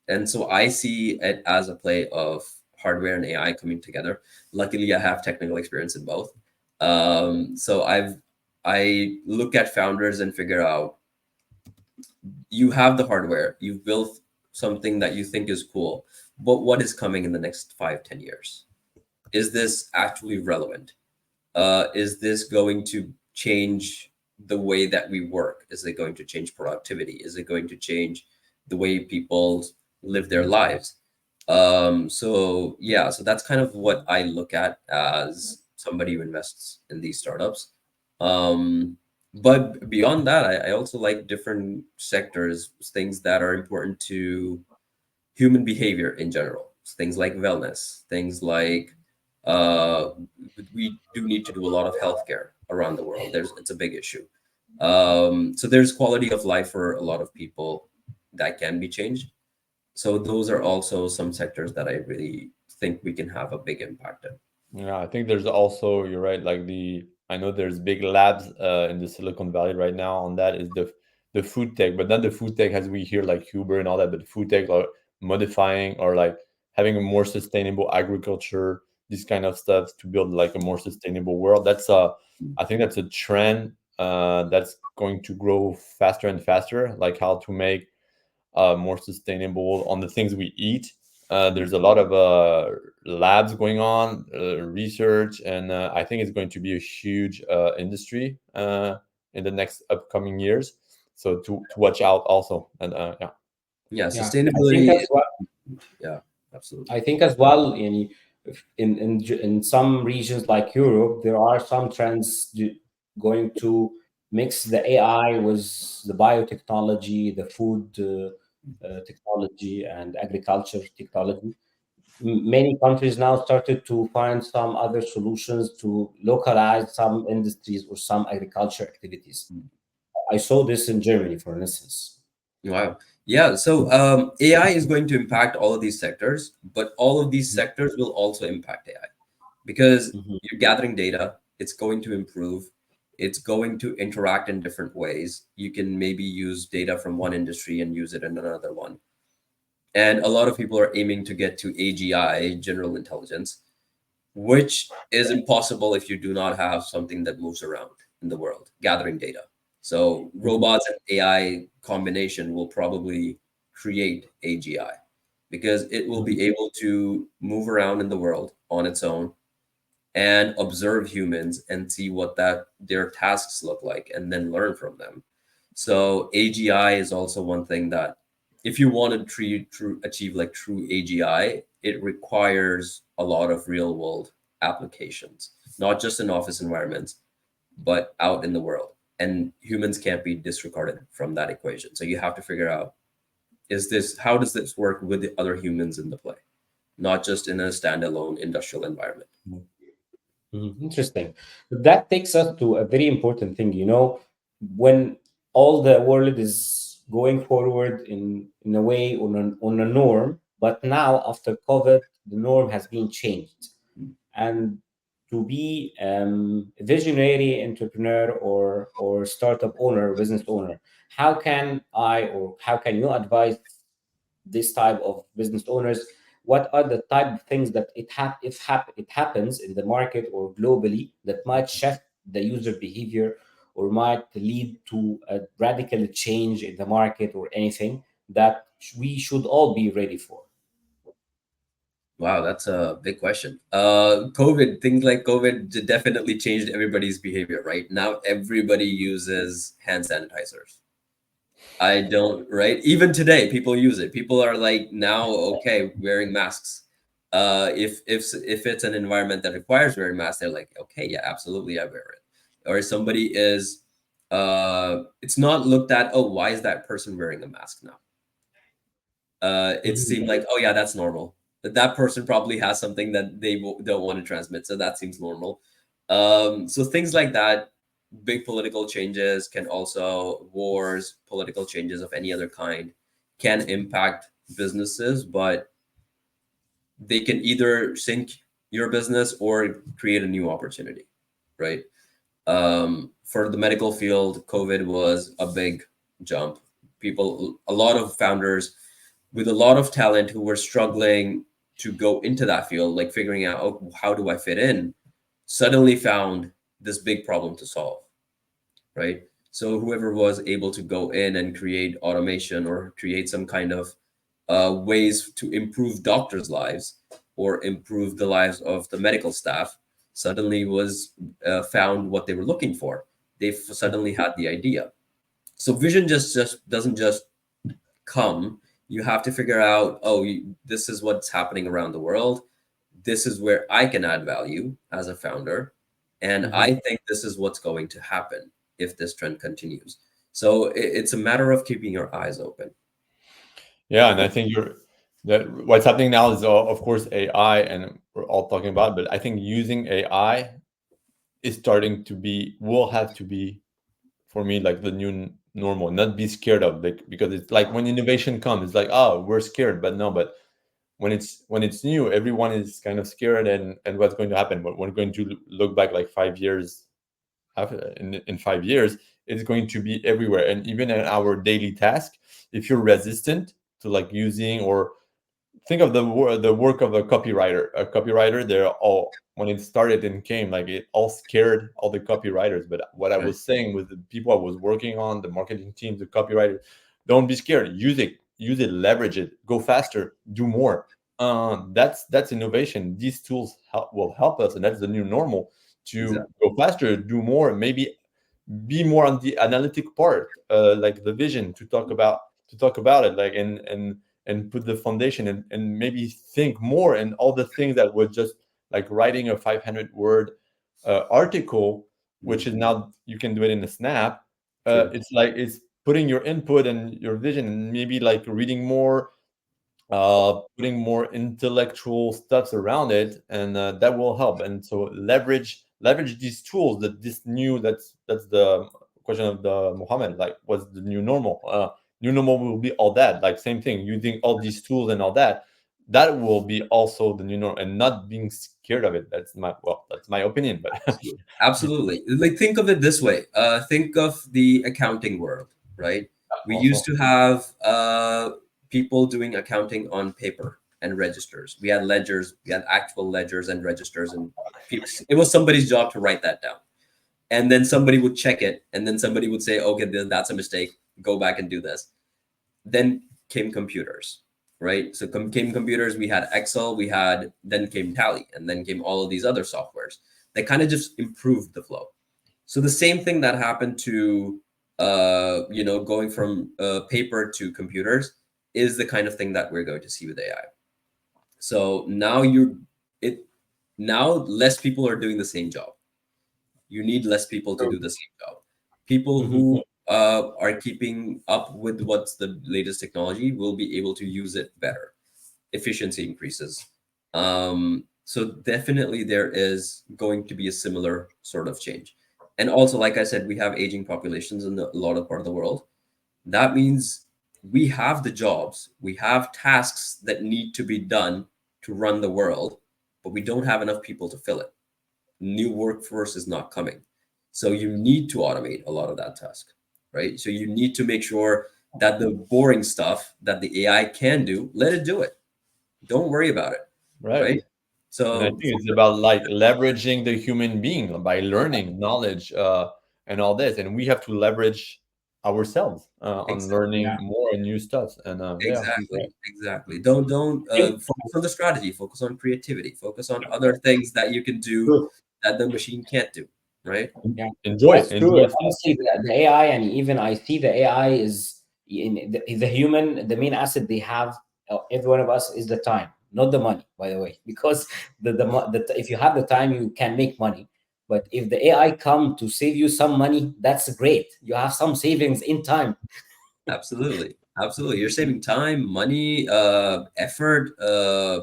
and so I see it as a play of hardware and AI coming together. Luckily, I have technical experience in both. So I look at founders and figure out you have the hardware, you've built something that you think is cool, but what is coming in the next 5, 10 years? Is this actually relevant? Is this going to change the way that we work? Is it going to change productivity? Is it going to change the way people live their lives? So yeah, so that's kind of what I look at as somebody who invests in these startups. Um, but beyond that, I also like different sectors, things that are important to human behavior in general. Things like wellness, things like uh, we do need to do a lot of healthcare around the world. It's a big issue. So there's quality of life for a lot of people that can be changed. So those are also some sectors that I really think we can have a big impact in. Yeah, I think there's also, you're right, like I know there's big labs in the Silicon Valley right now on that is the food tech, but not the food tech as we hear like Uber and all that, but food tech or modifying or like having a more sustainable agriculture, this kind of stuff to build like a more sustainable world. I think that's a trend that's going to grow faster and faster, like how to make more sustainable on the things we eat. There's a lot of labs going on, research, and I think it's going to be a huge industry in the next upcoming years. So to watch out also, and yeah. Yeah, Yeah, I think sustainability. as well. Yeah, absolutely. I think as well, in some regions like Europe, there are some trends going to mix the AI with the biotechnology, the food technology, and agriculture technology. Many countries now started to find some other solutions to localize some industries or some agriculture activities. I saw this in Germany, for instance. Wow. Yeah. So AI is going to impact all of these sectors, but all of these sectors will also impact AI because Mhm. you're gathering data. It's going to improve. It's going to interact in different ways. You can maybe use data from one industry and use it in another one. And a lot of people are aiming to get to AGI, general intelligence, which is impossible if you do not have something that moves around in the world, gathering data. So robots and AI combination will probably create AGI because it will be able to move around in the world on its own and observe humans and see what that their tasks look like and then learn from them. So AGI is also one thing that if you want to achieve like true AGI, it requires a lot of real world applications, not just in office environments, but out in the world. And humans can't be disregarded from that equation. So you have to figure out how does this work with the other humans in the play, not just in a standalone industrial environment. Interesting. That takes us to a very important thing. When all the world is going forward in a way on a norm, but now after COVID, the norm has been changed. And to be a visionary entrepreneur or startup owner, business owner, how can you advise this type of business owners what are the type of things that it happens in the market or globally that might shift the user behavior or might lead to a radical change in the market or anything that we should all be ready for. Wow, that's a big question. Things like COVID definitely changed everybody's behavior, right? Now everybody uses hand sanitizers. I don't, right? Even today, people use it. People are like now, okay, wearing masks. If it's an environment that requires wearing masks, they're like, okay, yeah, absolutely, I wear it. Or somebody is, it's not looked at. Oh, why is that person wearing a mask now? It Mhm. seemed like, oh yeah, that's normal. That person probably has something that they don't want to transmit, so that seems normal. So things like that, big political changes can also wars, political changes of any other kind, can impact businesses, but they can either sink your business or create a new opportunity, right? For the medical field, COVID was a big jump. A lot of founders with a lot of talent who were struggling to go into that field, like figuring out, oh, how do I fit in, suddenly found this big problem to solve, right? So whoever was able to go in and create automation or create some kind of ways to improve doctors' lives or improve the lives of the medical staff suddenly was found what they were looking for. They suddenly had the idea. So vision just doesn't just come. You have to figure out, oh, this is what's happening around the world. This is where I can add value as a founder. And Mhm. I think this is what's going to happen if this trend continues. So it's a matter of keeping your eyes open. Yeah, and I think you're that what's happening now is of course AI, and we're all talking about, but I think using AI is starting to be will have to be for me like the new normal. Not be scared of it because it's like when innovation comes, it's like oh we're scared, but no, but when it's new, everyone is kind of scared and what's going to happen. But we're going to look back like 5 years after in 5 years, it's going to be everywhere and even in our daily task. If you're resistant to like using or think of the work of a copywriter. A copywriter, they're all when it started and came, like it all scared all the copywriters. But what I Right. was saying with the people I was working on, the marketing team, the copywriters, don't be scared. Use it, leverage it, go faster, do more. That's innovation. These tools will help us, and that's the new normal to Exactly. go faster, do more, maybe be more on the analytic part, like the vision to talk about it, like and put the foundation and maybe think more and all the things that were just like writing a 500 word article, which is now you can do it in a snap. True. It's like it's putting your input and your vision and maybe like reading more, putting more intellectual stuffs around it, and that will help. And so leverage these tools. That this new that's the question of the Mohammed. Like, what's the new normal? New normal will be all that. Like same thing, using all these tools and all that. That will be also the new normal, and not being scared of it. That's my opinion. But Absolutely. Absolutely. Like think of it this way. Think of the accounting world, right? We used also, to have people doing accounting on paper and registers. We had ledgers, we had actual ledgers and registers, and it was somebody's job to write that down. And then somebody would check it, and then somebody would say, okay, that's a mistake. Go back and do this. Then came computers, right? So came computers. We had Excel. We had then came Tally, and then came all of these other softwares that kind of just improved the flow. So the same thing that happened to going from paper to computers is the kind of thing that we're going to see with AI. So now it now less people are doing the same job. You need less people to do the same job. People Mhm. who are keeping up with what's the latest technology will be able to use it better. Efficiency increases. So definitely there is going to be a similar sort of change. And also, like I said, we have aging populations in a lot of part of the world. That means we have the jobs, we have tasks that need to be done to run the world, but we don't have enough people to fill it. New workforce is not coming. So you need to automate a lot of that task, right? So you need to make sure that the boring stuff that the AI can do, let it do it. Don't worry about it, Right. right? And I So think it's about like leveraging the human being by learning knowledge and all this, and we have to leverage ourselves on exactly, learning Yeah. more and new stuff. And yeah, exactly, exactly. Don't I think focus on the strategy. Focus on creativity. Focus on other things that you can do true. that the machine can't do, right? Yeah, enjoy that's it, true. enjoy stuff. Honestly, the AI, and even I see the AI is the human, the main asset they have. Every one of us is the time, not the money, by the way. Because if you have the time, you can make money. But if the AI come to save you some money, that's great. You have some savings in time. Absolutely. Absolutely. You're saving time, money, effort.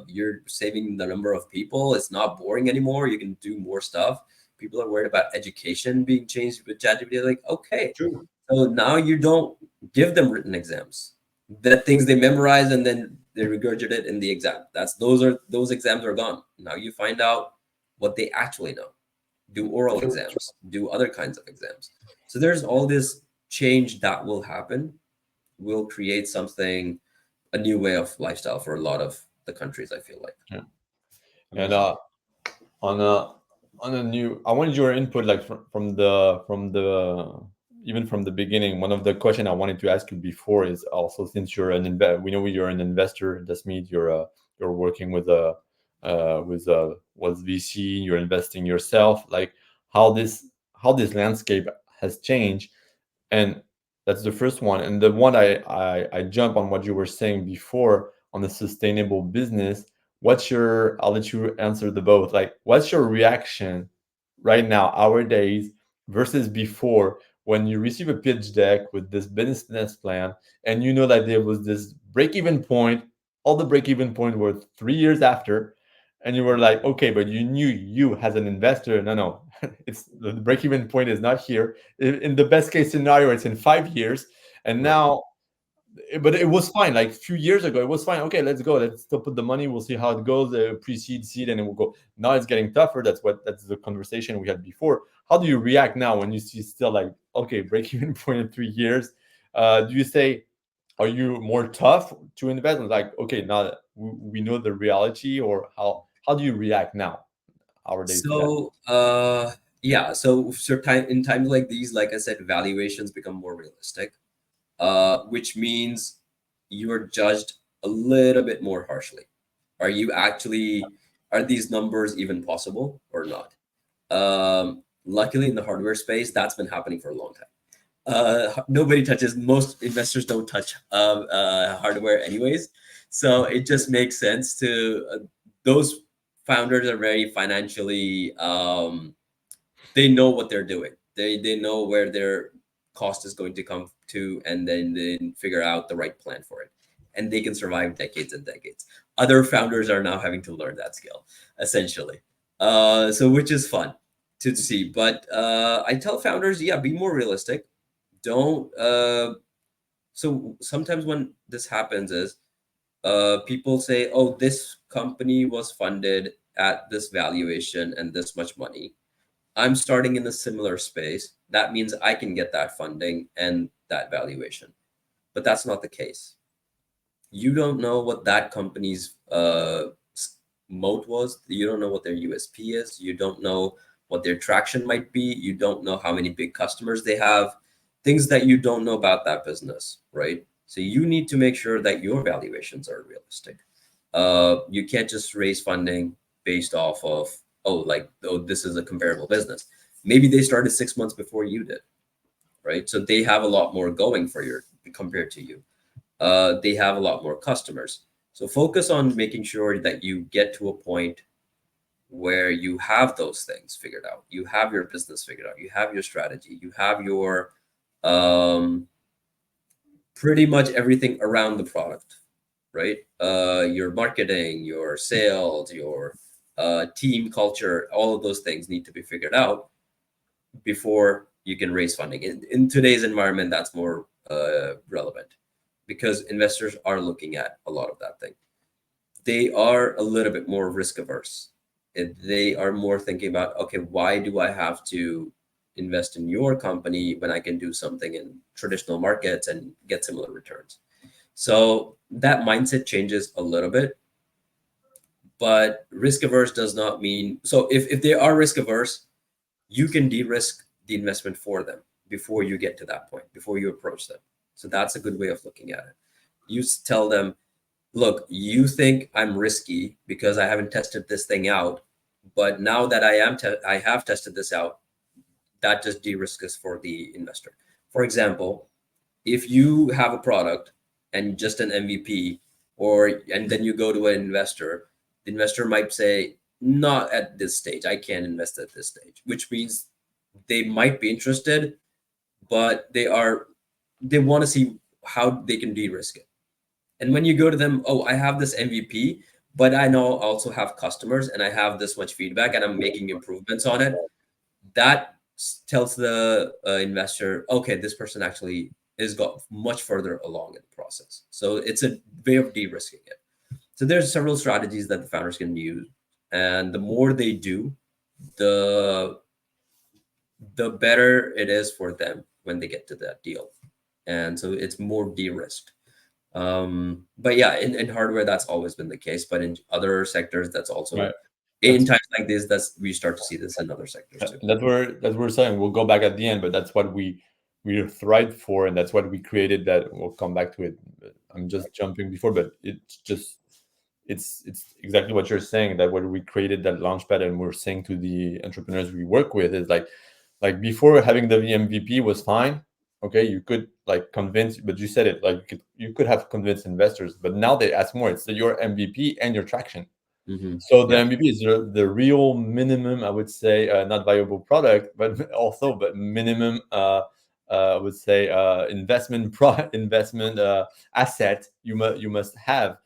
You're saving the number of people. It's not boring anymore. You can do more stuff. People are worried about education being changed with ChatGPT. Like, okay, True. so now you don't give them written exams. The things they memorize and then they regurgitate in the exam. Those exams are gone. Now you find out what they actually know. Do oral True. exams, do other kinds of exams. So there's all this change that will happen, will create something, a new way of lifestyle for a lot of the countries, I feel like. Yeah. And Amazing. on a new, I wanted your input, like from the even from the beginning. One of the question I wanted to ask you before is also, since you're we know you're an investor, Jasmeet, you're working with what's VC, you're investing yourself, like how this landscape has changed. And that's the first one. And the one I jump on what you were saying before on the sustainable business. What's your, I'll let you answer the both. Like, what's your reaction right now, our days versus before, when you receive a pitch deck with this business plan and you know that there was this break-even point, all the break-even point were 3 years after, and you were like, okay, but you knew, you as an investor, no, it's the break-even point is not here. In the best case scenario, it's in 5 years. And Right. now, but it was fine. Like a few years ago, it was fine. Okay, let's go. Let's still put the money. We'll see how it goes. Pre-seed, seed, and it will go. Now it's getting tougher. That's the conversation we had before. How do you react now when you see still like, okay, break-even point in 3 years? Do you say, are you more tough to invest? Like, okay, now that we know the reality, or how do you react now, our days to that? So, yeah, so in times like these, like I said, valuations become more realistic, which means you are judged a little bit more harshly. Are you actually, are these numbers even possible or not? Luckily, in the hardware space, that's been happening for a long time. Nobody touches, most investors don't touch hardware anyways. So it just makes sense to, those founders are very financially, they know what they're doing. They know where their cost is going to come to, and then they figure out the right plan for it. And they can survive decades and decades. Other founders are now having to learn that skill, essentially. So which is fun to see. But I tell founders, yeah, be more realistic. Don't so sometimes when this happens is people say, oh, this company was funded at this valuation and this much money. I'm starting in a similar space. That means I can get that funding and that valuation. But that's not the case. You don't know what that company's moat was. You don't know what their USP is. You don't know what their traction might be. You don't know how many big customers they have, things that you don't know about that business, right? So you need to make sure that your valuations are realistic. You can't just raise funding based off of, oh, like, oh, this is a comparable business. Maybe they started 6 months before you did, right? So they have a lot more going for you compared to you. They have a lot more customers. So focus on making sure that you get to a point where you have those things figured out. You have your business figured out. You have your strategy. You have your um, pretty much everything around the product, right? Your marketing, your sales, your team culture, all of those things need to be figured out before you can raise funding. In today's environment, that's more relevant because investors are looking at a lot of that thing. They are a little bit more risk averse. They are more thinking about, okay, why do I have to invest in your company when I can do something in traditional markets and get similar returns? So that mindset changes a little bit. But risk averse does not mean, so if they are risk averse, you can de-risk the investment for them before you get to that point, before you approach them. So that's a good way of looking at it. You tell them, look, you think I'm risky because I haven't tested this thing out, but now that I have tested this out, that just de-risks for the investor. For example, if you have a product and just an MVP, and then you go to an investor, the investor might say, not at this stage, I can't invest at this stage, which means they might be interested, but they want to see how they can de-risk it. And when you go to them, oh, I have this MVP, but I know I also have customers and I have this much feedback and I'm making improvements on it, that tells the investor, okay, this person actually is got much further along in the process. So it's a way of de-risking it. So there's several strategies that the founders can use, and the more they do, the better it is for them when they get to that deal. And so it's more de-risked. But yeah, in hardware, that's always been the case. But in other sectors, that's also Right. in times like this, that's we start to see this in other sectors too. That's where we're saying we'll go back at the end, but that's what we thrived for, and that's what we created. That we'll come back to it. I'm just jumping before, but it's exactly what you're saying. That what we created that launchpad, and we're saying to the entrepreneurs we work with is like before having the MVP was fine. Okay, you could like convince, but you said it like you could have convinced investors, but now they ask more. It's your MVP and your traction. Mm-hmm. So the Yeah. MVP is the real minimum, I would say, not viable product, but also minimum, I would say, investment asset you must have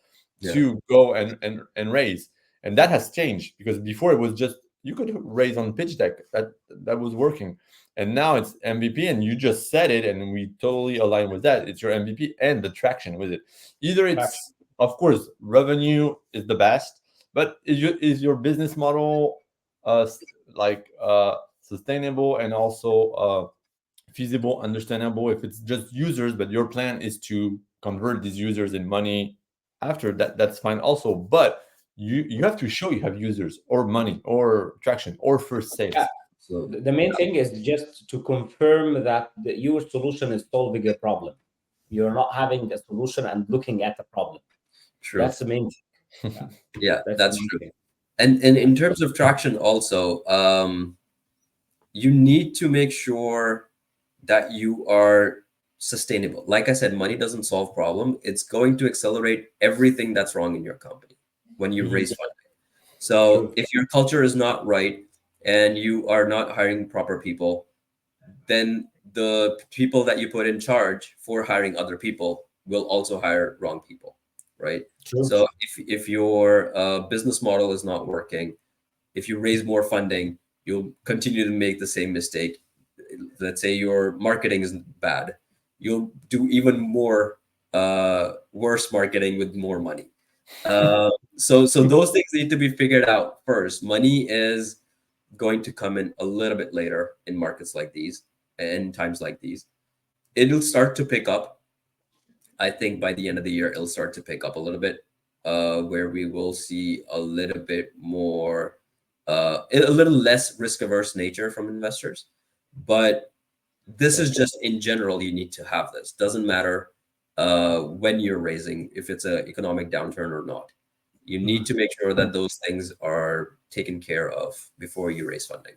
Yeah. to go and raise. And that has changed, because before it was just you could raise on pitch deck, that was working, and now it's MVP, and you just said it, and we totally align with that. It's your MVP and the traction with it. Either it's, of course, revenue is the best, but is your business model sustainable and also feasible, understandable? If it's just users, but your plan is to convert these users in money after that, that's fine also. But you have to show you have users or money or traction or first sales. Yeah. So The main thing is just to confirm that your solution is solving a problem. You're not having a solution and looking at a problem. true. That's the main thing. Yeah, Yeah, that's that's the main true. thing. And in terms of traction also, you need to make sure that you are sustainable. Like I said, money doesn't solve problem. It's going to accelerate everything that's wrong in your company when you Mhm. raise funding. So True. if your culture is not right and you are not hiring proper people, then the people that you put in charge for hiring other people will also hire wrong people, right? True. So if your business model is not working, if you raise more funding, you'll continue to make the same mistake. Let's say your marketing is bad, you'll do even more worse marketing with more money. So those things need to be figured out first. Money is going to come in a little bit later in markets like these and times like these. It'll start to pick up. I think by the end of the year, it'll start to pick up a little bit, where we will see a little bit more, a little less risk averse nature from investors. But this is just in general, you need to have this. Doesn't matter when you're raising, if it's an economic downturn or not. You need to make sure that those things are taken care of before you raise funding.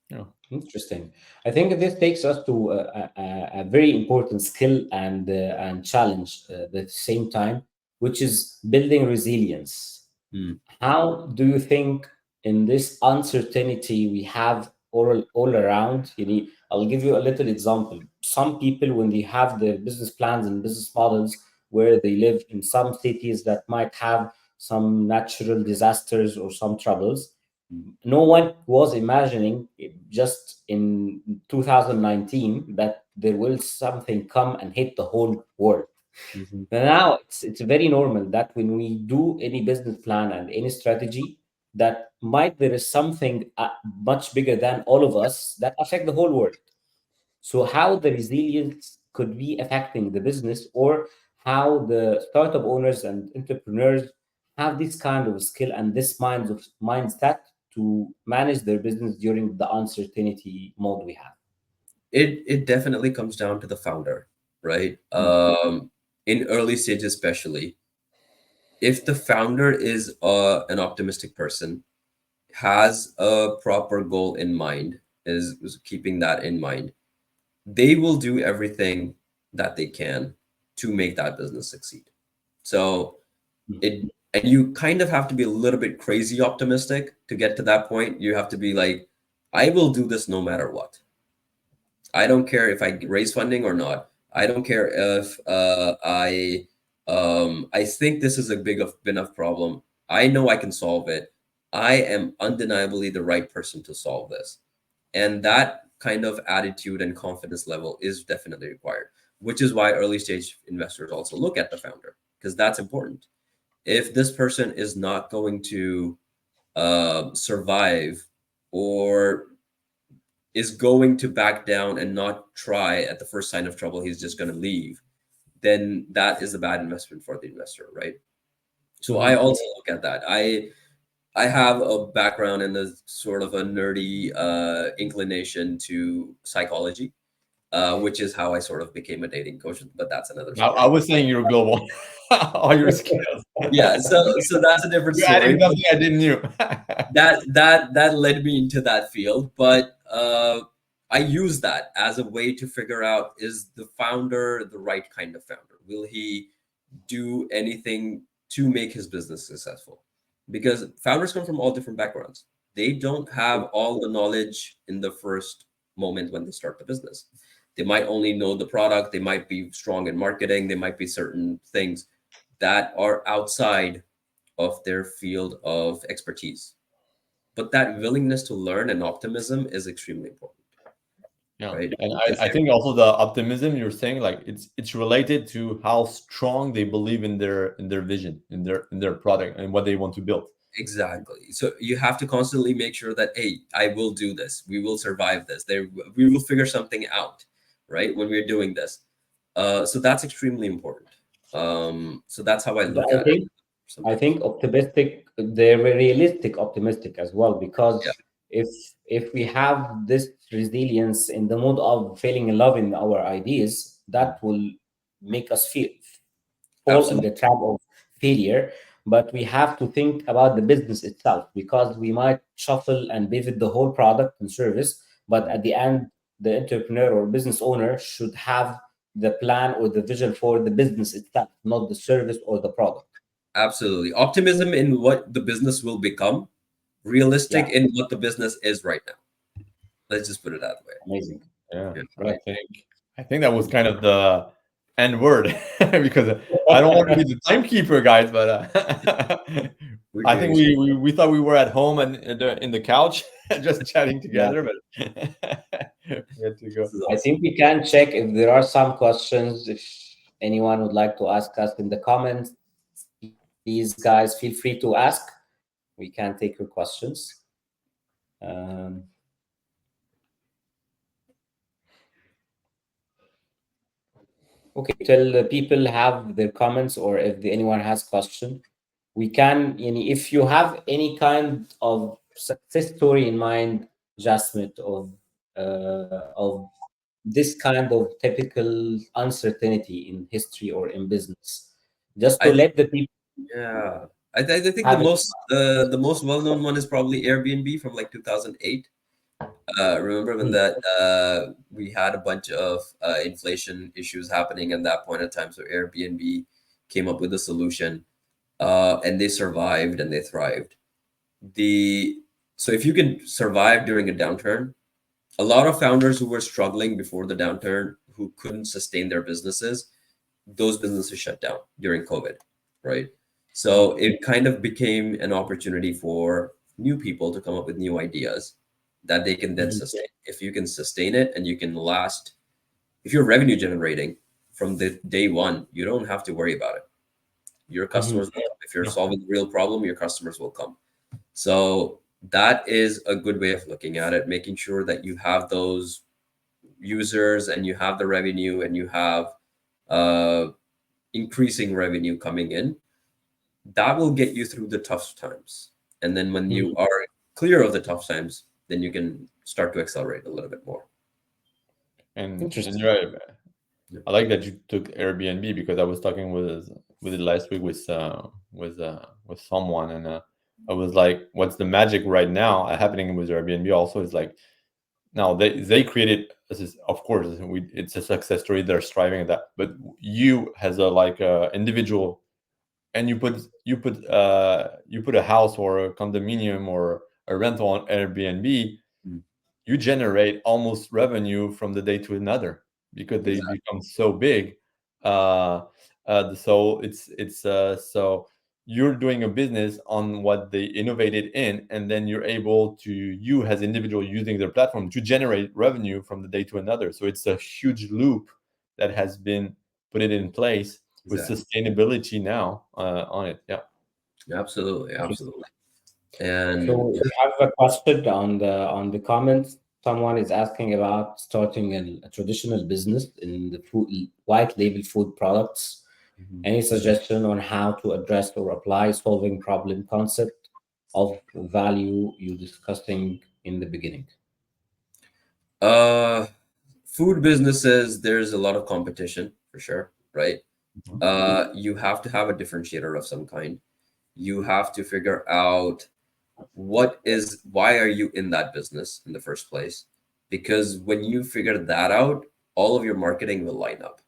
Yeah. Interesting. I think this takes us to a very important skill and challenge at the same time, which is building resilience. Hmm. How do you think in this uncertainty we have all around? I'll give you a little example. Some people, when they have their business plans and business models where they live in some cities that might have some natural disasters or some troubles, no one was imagining just in 2019 that there will something come and hit the whole world. Mhm. But now it's very normal that when we do any business plan and any strategy, that might there is something much bigger than all of us that affect the whole world. So how the resilience could be affecting the business, or how the startup owners and entrepreneurs have this kind of skill and this mindset to manage their business during the uncertainty mode we have? It definitely comes down to the founder, right? In early stages, especially if the founder is an optimistic person, has a proper goal in mind, is keeping that in mind, they will do everything that they can to make that business succeed. So it, and you kind of have to be a little bit crazy optimistic to get to that point. You have to be like, I will do this no matter what. I don't care if I raise funding or not. I don't care if I think this is a big enough problem. I know I can solve it. I am undeniably the right person to solve this. And that kind of attitude and confidence level is definitely required, which is why early stage investors also look at the founder, because that's important. If this person is not going to survive, or is going to back down and not try at the first sign of trouble, he's just going to leave, then that is a bad investment for the investor, right? So I Mhm. also look at that. I have a background in a sort of a nerdy inclination to psychology, which is how I sort of became a dating coach. But that's another I story. was saying you're global. All your skills. Yeah, so that's a different You're story. adding something I didn't knew. That led me into that field, but I use that as a way to figure out, is the founder the right kind of founder? Will he do anything to make his business successful? Because founders come from all different backgrounds. They don't have all the knowledge in the first moment when they start the business. They might only know the product, they might be strong in marketing, they might be certain things that are outside of their field of expertise. But that willingness to learn and optimism is extremely important, Yeah, right? and Because I think also the optimism you're saying, like it's related to how strong they believe in their vision, in their product, and what they want to build. exactly. So you have to constantly make sure that, hey, I will do this. We will survive this. There, we will figure something out, right? When we're doing this. So that's extremely important. So that's how I But look I at it think sometimes. optimistic, they're realistic optimistic as well, Yeah, because if we have this resilience in the mode of falling in love in our ideas, that will make us fall in absolutely. the trap of failure. But we have to think about the business itself, because we might shuffle and pivot the whole product and service, but at the end, the entrepreneur or business owner should have the plan or the vision for the business itself, not the service or the product. Absolutely. Optimism in what the business will become, realistic Yeah, in what the business is right now. Let's just put it that way. amazing. Yeah, Yeah. Right. I think that was kind of the end word because I don't want to be the timekeeper, guys, but We're I think doing so. we thought we were at home and in the couch just chatting Yeah. together, but we had to go. This is I awesome. think we can check if there are some questions. If anyone would like to ask us in the comments, please, guys, feel free to ask. We can take your questions. Um, okay, till the people have their comments, or if anyone has question, we can. If you have any kind of success story in mind, Jasmine, of this kind of typical uncertainty in history or in business, just to I let the people Yeah. I think have it. the most well known one is probably Airbnb from like 2008. Remember when Mm, that we had a bunch of inflation issues happening at that point in time, so Airbnb came up with a solution, and they survived and they thrived. The So if you can survive during a downturn, a lot of founders who were struggling before the downturn, who couldn't sustain their businesses, those businesses shut down during COVID, right? So it kind of became an opportunity for new people to come up with new ideas that they can then mhm, sustain. If you can sustain it and you can last, if you're revenue generating from the day one, you don't have to worry about it. Your mhm. customers will come. If you're solving the real problem, your customers will come. So that is a good way of looking at it, making sure that you have those users and you have the revenue and you have uh, increasing revenue coming in. that will get you through the tough times. And then when you Mhm. are clear of the tough times, then you can start to accelerate a little bit more. And Interesting. you're right. Yeah. I like that you took Airbnb because I was talking with it last week with someone, and I was like, "What's the magic right now happening with Airbnb?" Also, is like now they created this is, of course, it's a success story. They're striving at that, but you as a like individual, and you put a house or a condominium or a rental on Airbnb, Mm. you generate almost revenue from the day to another because they Exactly. become so big. So so you're doing a business on what they innovated in, and then you're able to, you as individual using their platform to generate revenue from the day to another. So it's a huge loop that has been put it in place with Exactly. sustainability now on it. Yeah. Absolutely. Interesting. Absolutely. And So we have a question on the comments. Someone is asking about starting a traditional business in the food white label food products. Mhm. Any suggestion on how to address or apply solving problem concept of value you discussing in the beginning? uh food businesses, there's a lot of competition for sure, right? Mhm. You have to have a differentiator of some kind. You have to figure out why are you in that business in the first place? Because when you figure that out, all of your marketing will line up.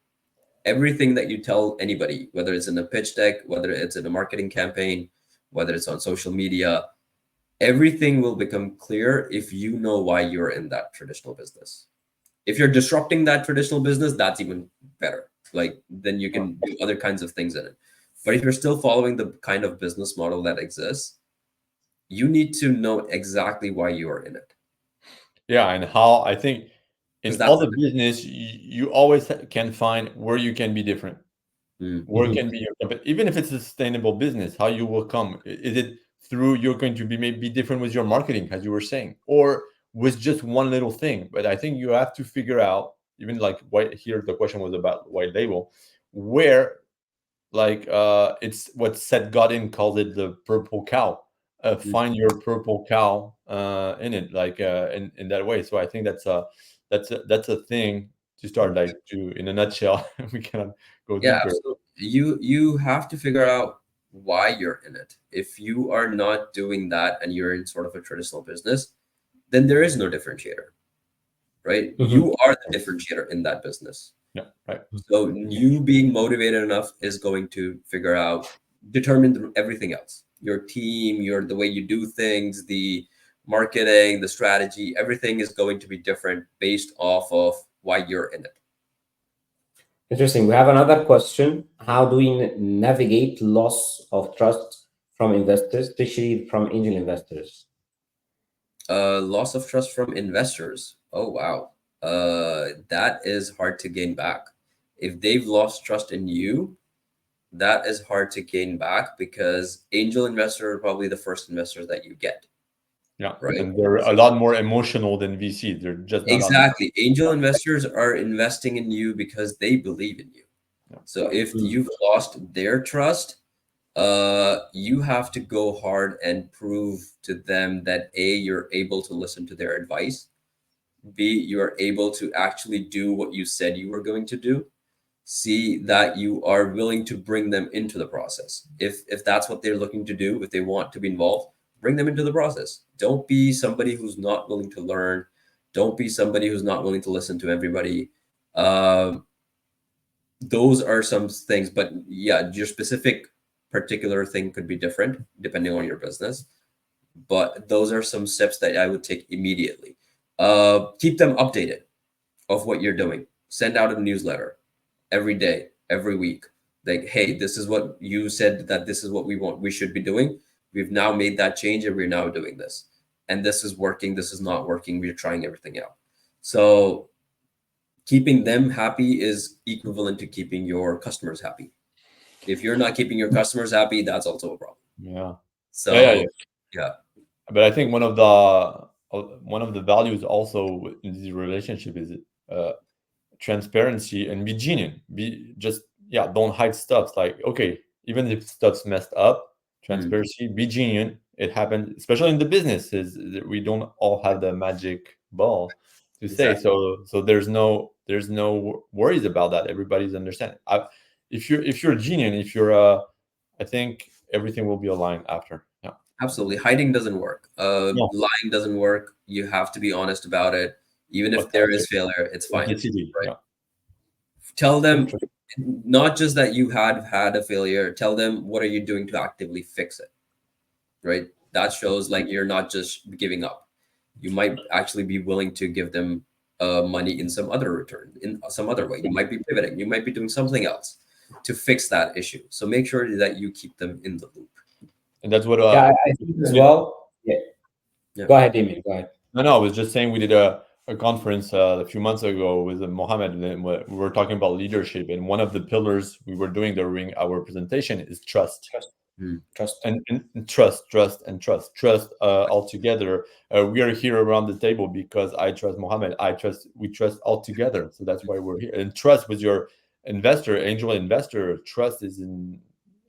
Everything that you tell anybody, whether it's in a pitch deck, whether it's in a marketing campaign, whether it's on social media, everything will become clear if you know why you're in that traditional business. If you're disrupting that traditional business, that's even better. Like then you can do other kinds of things in it. But if you're still following the kind of business model that exists, you need to know exactly why you are in it. Yeah, and how I think Because in that's all the the business, you always can find where you can be different. Mm. Where can be your company, even if it's a sustainable business, how you will come. Is it through you're going to be maybe different with your marketing, as you were saying, or with just one little thing? But I think you have to figure out, even like white here, the question was about white label, where like it's what Seth Godin called it, the purple cow. Mm. Find your purple cow in it, like in that way. So I think that's a thing to start, like to in a nutshell. We cannot go Yeah, deeper. absolutely. You have to figure out why you're in it. If you are not doing that and you're in sort of a traditional business, then there is no differentiator, right? Mhm. You are the differentiator in that business. Yeah, right. So you being motivated enough is going to determine everything else. Your team, the way you do things, the marketing, the strategy, everything is going to be different based off of why you're in it. Interesting. We have another question. How do we navigate loss of trust from investors, especially from angel investors? Loss of trust from investors. Oh wow. That is hard to gain back. If they've lost trust in you, that is hard to gain back because angel investors are probably the first investors that you get, Yeah, right? and they're a lot more emotional than VC. They're just not on. Exactly. Angel investors are investing in you because they believe in you. Yeah. So if Mm. you've lost their trust, you have to go hard and prove to them that A, you're able to listen to their advice. B, you're able to actually do what you said you were going to do. C, that you are willing to bring them into the process. If that's what they're looking to do, if they want to be involved, bring them into the process. Don't be somebody who's not willing to learn. Don't be somebody who's not willing to listen to everybody. Um, those are some things, but yeah, your specific particular thing could be different depending on your business. But those are some steps that I would take immediately. Keep them updated of what you're doing. Send out a newsletter every day, every week. Like, hey, this is what you said that this is what we should be doing. We've now made that change and we're now doing this. And this is working, this is not working. We're trying everything out. So keeping them happy is equivalent to keeping your customers happy. If you're not keeping your customers happy, that's also a problem. Yeah, yeah, So yeah. yeah. But I think one of the values also in this relationship is uh, transparency and be genuine. Be just, yeah, don't hide stuff. Like, okay, even if stuff's messed up, transparency, be genuine. It happens, especially in the business. Is that we don't all have the magic ball to say. Exactly. So there's no worries about that. Everybody's understanding. If you're genuine, if you're I think everything will be aligned after. Yeah. Absolutely. Hiding doesn't work. No. Lying doesn't work. You have to be honest about it. Even if there is Authentic. failure, it's fine. Authenticity. Right? Yeah. Tell them Interesting. not just that you had a failure, tell them what are you doing to actively fix it. Right? That shows like you're not just giving up. You might actually be willing to give them money in some other return, in some other way. You might be pivoting. You might be doing something else to fix that issue. So make sure that you keep them in the loop. And that's what Yeah, I think as well. Yeah. Yeah. Go ahead, Damien. Go ahead. No, I was just saying we did a conference a few months ago with Mohamed, and we were talking about leadership. And one of the pillars we were doing during our presentation is trust. Trust. And trust all together. We are here around the table because I trust Mohamed. We trust all together. So that's why we're here. And trust with your investor, angel investor, trust is in,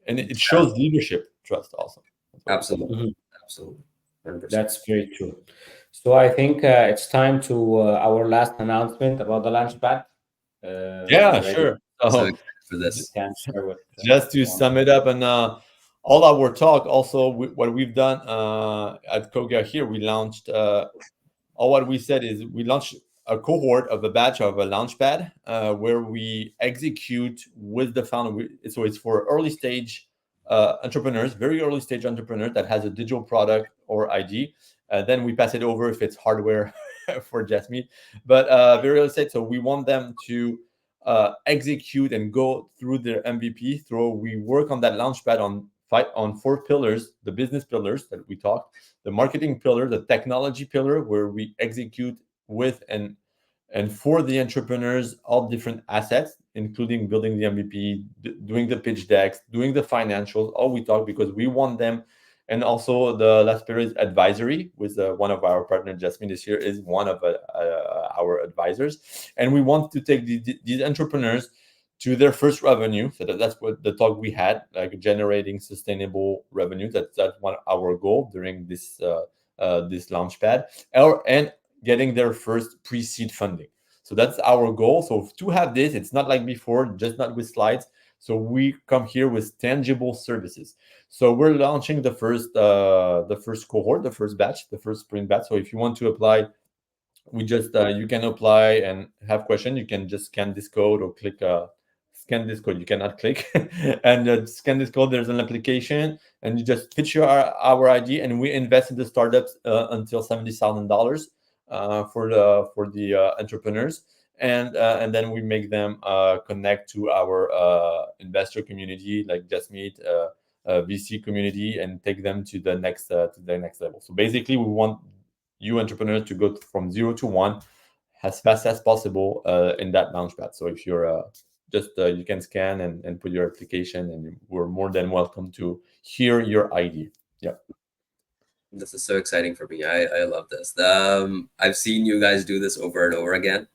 and it shows leadership trust also. Absolutely. Absolutely. 100%. That's very true. So I think it's time to our last announcement about the launchpad. Yeah, Ready? sure. So So excited for this. Can share what just to sum it up, and all our talk, also what we've done at Koga here, we launched. All what we said is we launched a cohort of a batch of a launchpad where we execute with the founder. So it's for early stage entrepreneurs, very early stage entrepreneur that has a digital product or ID. Then we pass it over if it's hardware for Jasmeet, but very early stage. So we want them to execute and go through their MVP. We work on that launchpad on 4 pillars: the business pillars that we talked, the marketing pillar, the technology pillar, where we execute with and for the entrepreneurs all different assets, including building the MVP, doing the pitch decks, doing the financials. All we talk because we want them. And also the last pillar is advisory, with one of our partners, Jasmine, this year is one of our advisors. And we want to take these entrepreneurs to their first revenue. So that's what the talk we had, like generating sustainable revenue. That's one our goal during this this launchpad, and getting their first pre-seed funding. So that's our goal. So to have this, it's not like before, just not with slides. So we come here with tangible services. So we're launching the first cohort, the first batch, the first sprint batch. So if you want to apply, we just you can apply and have question. You can just scan this code or click scan this code. You cannot click and scan this code. There's an application, and you just pitch our ID, and we invest in the startups until $70,000 for the entrepreneurs, and then we make them connect to our investor community, like Jasmeet VC community, and take them to the next level. So basically, we want you entrepreneurs to go from 0 to 1 as fast as possible in that launchpad. So if you're you can scan and put your application, and we're more than welcome to hear your idea. Yeah. This is so exciting for me. I love this. I've seen you guys do this over and over again,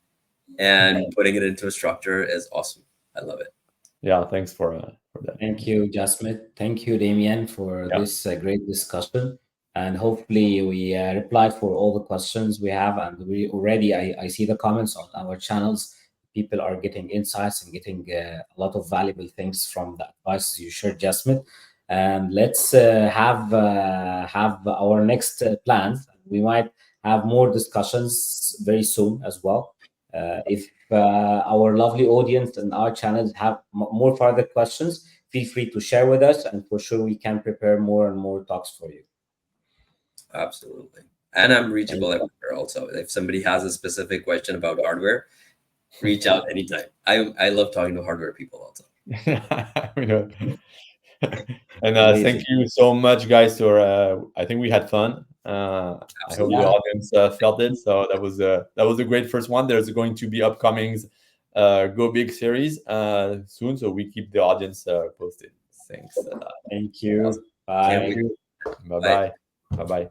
and putting it into a structure is awesome. I love it. Yeah, thanks for that. Thank you, Jasmeet. Thank you, Damien, for this great discussion. And hopefully we replied for all the questions we have. And we already, I see the comments on our channels. People are getting insights and getting a lot of valuable things from the advice you shared, Jasmeet. And let's have our next plans. We might have more discussions very soon as well. If our lovely audience and our channels have more further questions, feel free to share with us, and for sure we can prepare more and more talks for you. Absolutely. And I'm reachable everywhere also. If somebody has a specific question about hardware, reach out anytime. I love talking to hardware people also. And thank you so much, guys. I think we had fun. I hope the audience felt it. So that was a great first one. There's going to be upcomings Go Big series soon, so we keep the audience posted. Thanks. Thank you. Bye. Bye. Bye. Bye.